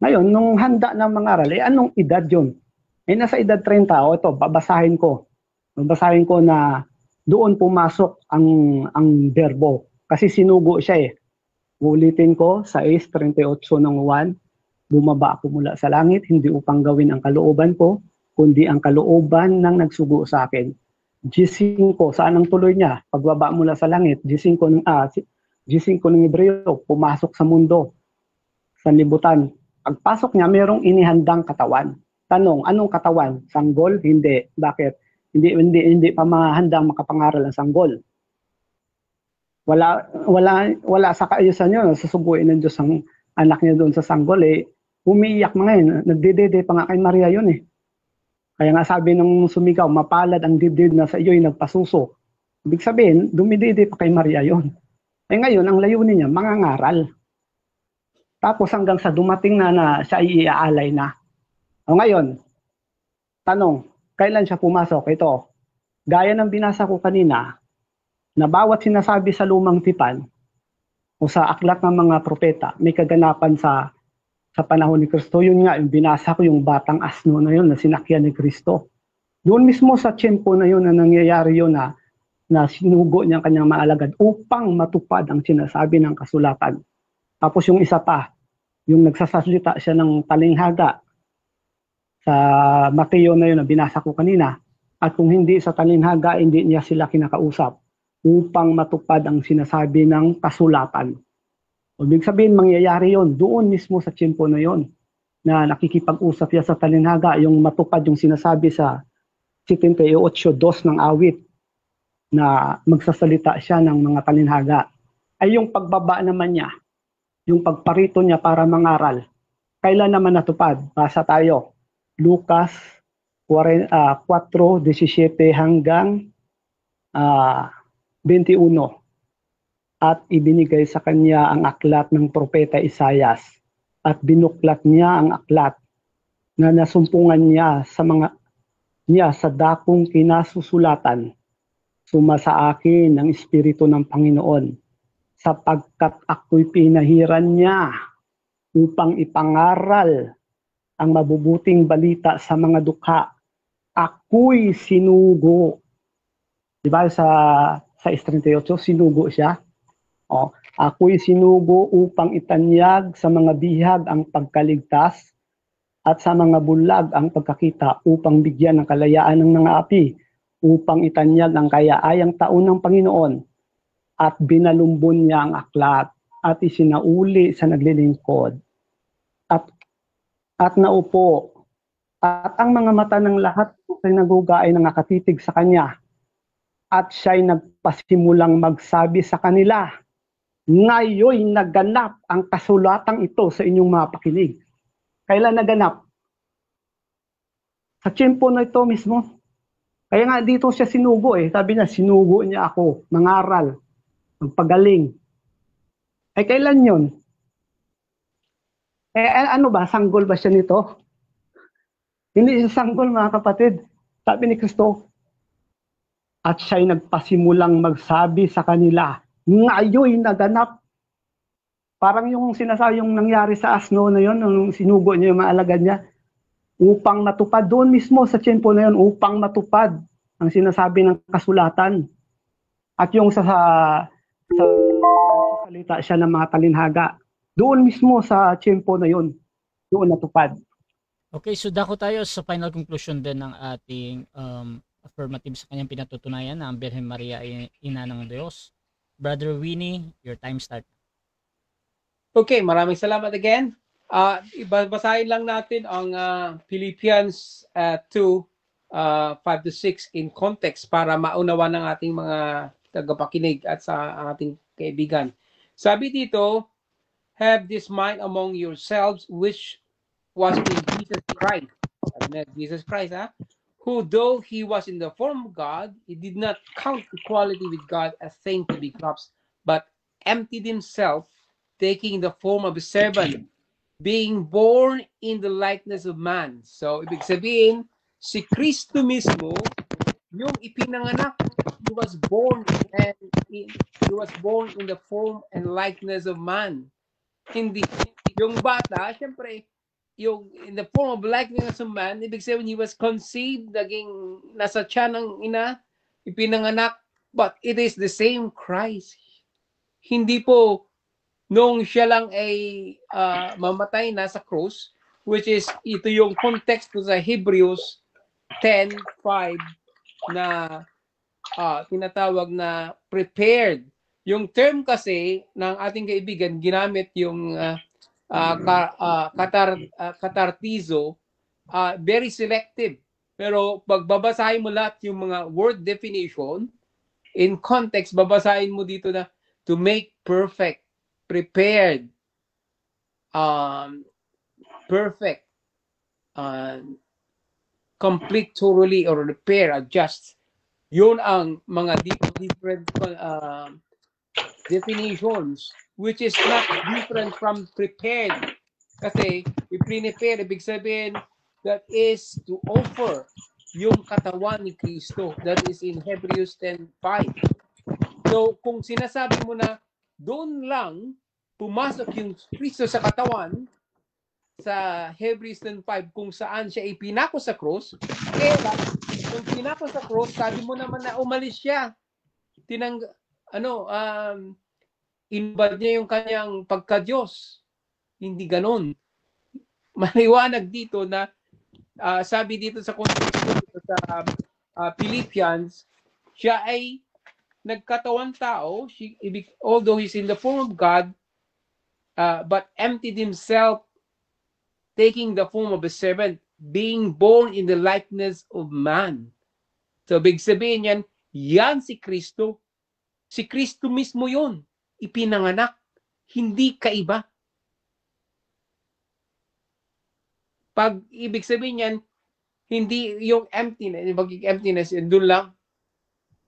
Ngayon, nung handa na mangaral, anong edad yun? Nasa edad 30, ito, babasahin ko. Babasahin ko na doon pumasok ang berbo. Kasi sinugo siya . Ulitin ko, sa 6:38 ng 1, bumaba ako mula sa langit, hindi upang gawin ang kalooban ko, kundi ang kalooban ng nagsugo sa akin. G5, saan ang tuloy niya? Pagbaba mula sa langit, G5 ng Hebreo, pumasok sa mundo, sa libutan. Pagpasok niya, merong inihandang katawan. Tanong, anong katawan? Sanggol? Hindi. Bakit? Hindi pa mahandang makapangaral ang sanggol. Wala sa kaayusan yun. Susuguin ng Diyos ang anak niya doon sa sanggol. Umiiyak mga yun. Nagdedede pa nga kay Maria yun . Kaya nga sabi ng sumigaw, mapalad ang dibdib na sa iyo'y nagpasuso. Ibig sabihin, dumidede pa kay Maria yun. Ngayon, ang layunin niya, mangangaral. Tapos hanggang sa dumating na siya ay iaalay na. Ngayon, tanong, kailan siya pumasok? Ito, gaya ng binasa ko kanina, na bawat sinasabi sa lumang tipan o sa aklat ng mga propeta, may kaganapan sa panahon ni Kristo. Yun nga, yung binasa ko yung batang asno na yun na sinakyan ni Kristo. Doon mismo sa tiyempo na yun na nangyayari yun na sinugo niya kanyang maalagad upang matupad ang sinasabi ng kasulatan. Tapos yung isa pa, yung nagsasalita siya ng talinghaga sa Mateo na yun na binasa ko kanina. At kung hindi sa talinghaga, hindi niya sila kinakausap upang matupad ang sinasabi ng kasulatan. Ibig sabihin, mangyayari yon doon mismo sa tiyempo na yon na nakikipag-usap siya sa talinghaga, yung matupad yung sinasabi sa 78:2 ng awit na magsasalita siya ng mga talinghaga. Ay yung pagbaba naman niya, yung pagparito niya para mangaral, kailan naman natupad? Basa tayo, Lucas 4:17 hanggang 21. at ibinigay sa kanya ang aklat ng propeta Isayas at binuklat niya ang aklat na nasumpungan niya sa dakong kinasusulatan. Sumasa akin ang Espiritu ng Panginoon, sapagkat ako'y pinahiran niya upang ipangaral ang mabubuting balita sa mga dukha. Ako'y sinugo. Diba sa 38, sinugo siya. Ako'y sinugo upang itanyag sa mga bihag ang pagkaligtas at sa mga bulag ang pagkakita, upang bigyan ng kalayaan ng nangapi, upang itanyag ang kayaayang taon ng Panginoon. At binalumbon niya ang aklat at isinauli sa naglilingkod. At naupo. At ang mga mata ng lahat ay naguga ay nakatitig sa kanya. At siya'y nagpasimulang magsabi sa kanila, ngayoy naganap ang kasulatang ito sa inyong mga pakinig. Kailan naganap? Sa tiyempo na ito mismo. Kaya nga dito siya sinugo Sabi niya, sinugo niya ako, mangaral, magpagaling. Kailan yun? Ano ba? Sanggol ba siya nito? Hindi siya sanggol, mga kapatid. Sabi ni Kristo, at siya'y nagpasimulang magsabi sa kanila, ngayoy naganap. Parang yung sinasabi yung nangyari sa asno na yun, nung sinugo niya yung mga alagad niya, upang matupad doon mismo sa tiyempo na yun, upang matupad ang sinasabi ng kasulatan. At yung sa salita siya ng mga talinhaga, doon mismo sa tiyempo na yun, doon natupad. Okay, so dako tayo sa final conclusion din ng ating affirmative sa kanyang pinatutunayan na ang Birhen Maria ay ina ng Diyos. Brother Winnie, your time start. Okay, maraming salamat again. Basahin lang natin ang Philippians 2:5-6 in context para maunawa ng ating mga tagapakinig at sa ating kaibigan. Sabi dito, have this mind among yourselves which was in Jesus Christ, who though he was in the form of God, he did not count equality with God a thing to be grasped, but emptied himself, taking the form of a servant, being born in the likeness of man. So, ibig sabihin, si Kristo mismo, yung ipinanganak, he was born in the form and likeness of man. Hindi yung bata, syempre, yung in the form of likeness of man, ibig sabihin, he was conceived, naging nasa tiyan ng ina, ipinanganak, but it is the same Christ. Hindi po nung siya lang ay mamatay na sa cross, which is ito yung context sa Hebrews 10:5 na tinatawag na prepared. Yung term kasi ng ating kaibigan, ginamit yung katartizo, very selective. Pero pag babasahin mo lahat yung mga word definition, in context, babasahin mo dito na to make perfect, prepared, perfect, complete, thoroughly, or repair, adjust. Yun ang mga different definitions, which is not different from prepared. Kasi, i-prepare, ibig sabihin, that is to offer yung katawan ni Kristo. That is in Hebrews 10:5. So, kung sinasabi mo na doon lang pumasok yung Kristo sa katawan, sa Hebrews 10:5, kung saan siya ipinako sa cross, kaya kung pinako sa cross, sabi mo naman na umalis siya. Inbad niya yung kanyang pagka-Diyos. Hindi ganon. Maliwanag dito na sabi dito sa Philippians, siya ay nagkatawan tao, although he's in the form of God, but emptied himself, taking the form of a servant, being born in the likeness of man. So, big sabihin yan si Kristo. Si Kristo mismo yun. Ipinanganak. Hindi kaiba. Pag ibig sabihin yan, hindi yung emptiness, doon lang,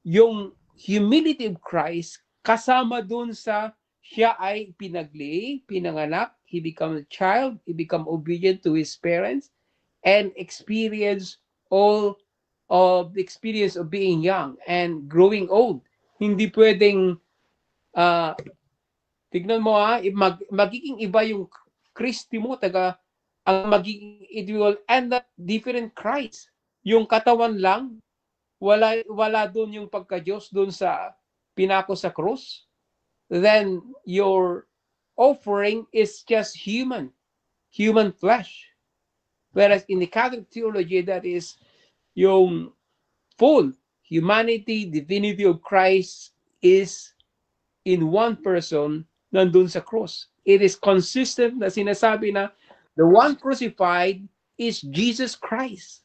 yung humility of Christ kasama dun sa siya ay pinaglay, pinanganak, he become a child, he become obedient to his parents, and experience all of the experience of being young and growing old. Hindi pwedeng, tignan mo magiging iba yung Kristi mo, ang magiging, it will end up different Christ. Yung katawan lang, wala doon yung pagka-Diyos doon sa pinako sa krus, then your offering is just human flesh. Whereas in the Catholic theology, that is yung full humanity, divinity of Christ is in one person nandun sa cross. It is consistent na sinasabi na the one crucified is Jesus Christ.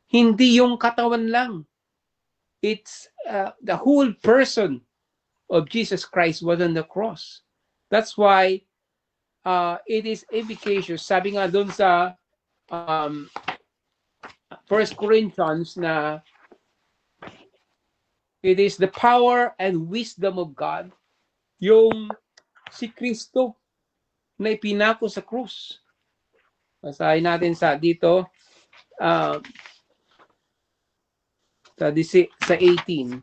Hindi yung katawan lang. It's the whole person of Jesus Christ was on the cross. That's why it is efficacious. Sabi nga doon sa 1 Corinthians na it is the power and wisdom of God, yung si Kristo na ipinako sa krus. Basahin natin sa dito sa 18.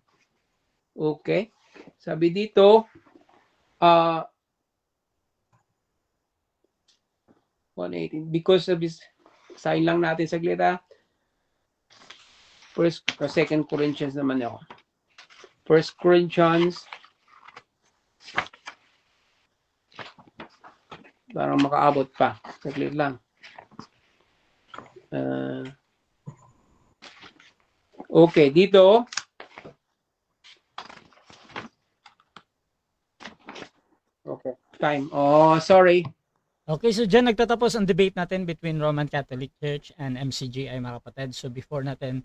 Okay. Sabi dito 118, because of this, sign lang natin saglit First or Second Corinthians naman ako. 1 Corinthians, parang makaabot pa. Saglit lang. Okay, dito. Okay, time. Oh, sorry. Okay, so dyan nagtatapos ang debate natin between Roman Catholic Church and MCGI, mga kapatid. So before natin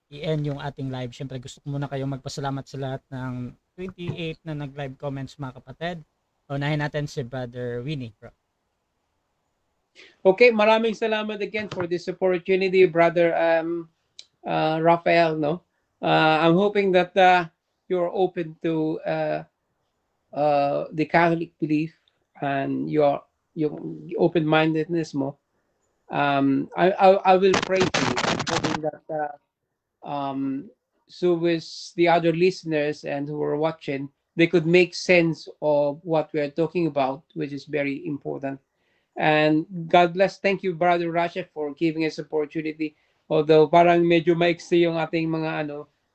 i-end yung ating live, syempre gusto ko muna kayong magpasalamat sa lahat ng 28 na nag-live comments, mga kapatid. Unahin natin si Brother Winnie, bro. Okay, maraming salamat again for this opportunity, Brother Rafael. No, I'm hoping that you're open to the Catholic belief and your open-mindedness mo. I will pray for you. I'm hoping that so with the other listeners and who are watching, they could make sense of what we are talking about, which is very important. And God bless. Thank you, Brother Rasha, for giving us opportunity. Although parang medyo maiksi yung ating mga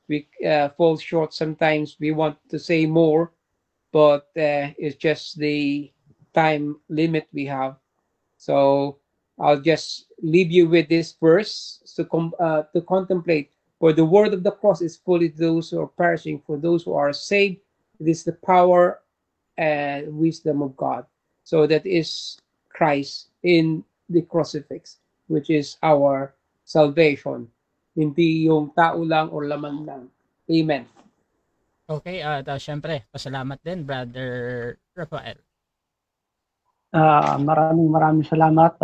we fall short sometimes. We want to say more, but it's just the time limit we have. So I'll just leave you with this verse to contemplate. For the word of the cross is fully to those who are perishing, for those who are saved, it is the power and wisdom of God. So that is Christ in the crucifix, which is our salvation. Hindi yung tao lang o laman lang. Amen. Okay, at syempre, pasalamat din, Brother Rafael. Maraming salamat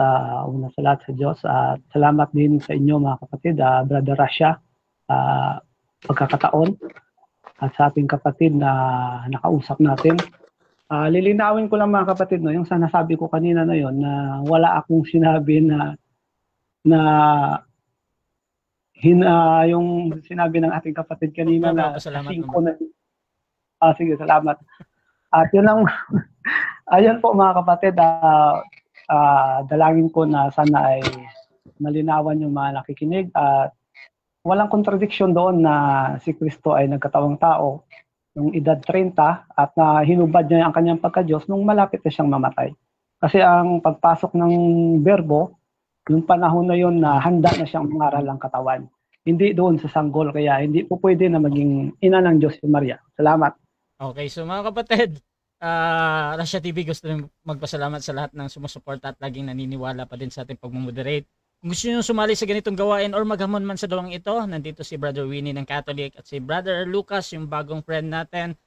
una sa lahat sa Diyos at salamat din sa inyo, mga kapatid, Brother Rasha, pagkakataon at sa ating kapatid na nakausap natin. Lilinawin ko lang, mga kapatid, no, yung sinasabi ko kanina na yon, na wala akong sinabi na yung sinabi ng ating kapatid kanina na singko na. Sige, salamat. At yun lang, ayun po, mga kapatid, dalangin ko na sana ay malinawan yung mga nakikinig at walang contradiction doon na si Kristo ay nagkatawang tao nung edad 30 at na hinubad niya ang kanyang pagka-Diyos nung malapit na siyang mamatay. Kasi ang pagpasok ng berbo, yung panahon na yun na handa na siyang mangaral ang katawan. Hindi doon sa sanggol, kaya hindi po pwede na maging ina ng Diyos si Maria. Salamat. Okay, so mga kapatid, Rasha TV gusto rin magpasalamat sa lahat ng sumusuporta at laging naniniwala pa din sa ating pagmumoderate. Kung gusto nyo sumali sa ganitong gawain or maghamon man sa dalawang ito, nandito si Brother Winnie ng Catholic at si Brother Lucas, yung bagong friend natin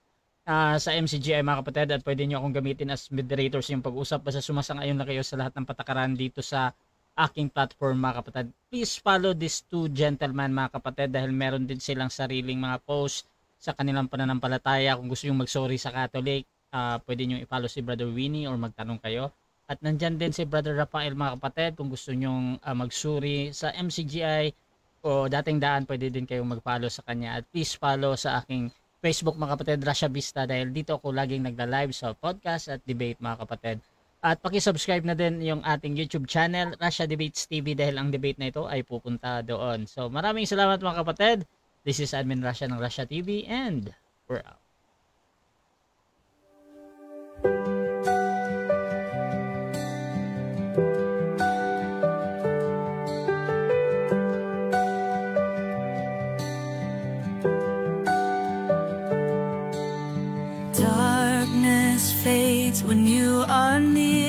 sa MCGI, mga kapatid, at pwede nyo akong gamitin as moderators yung pag-usap. Basta sumasang-ayon na kayo sa lahat ng patakaran dito sa aking platform, mga kapatid. Please follow these two gentlemen, mga kapatid, dahil meron din silang sariling mga posts sa kanilang pananampalataya. Kung gusto nyo mag-sorry sa Catholic, pwede nyo i-follow si Brother Winnie or magtanong kayo. At nandyan din si Brother Rafael, mga kapatid. Kung gusto nyo magsuri sa MCGI o dating daan, pwede din kayong mag-follow sa kanya. At please follow sa aking Facebook, mga kapatid, Rasha Vista, dahil dito ako laging nagla-live sa podcast at debate, mga kapatid. At paki-subscribe na din yung ating YouTube channel, Rasha Debates TV, dahil ang debate na ito ay pupunta doon. So maraming salamat, mga kapatid. This is Admin Rasha ng Rasha TV, and we're out. Darkness fades when you are near.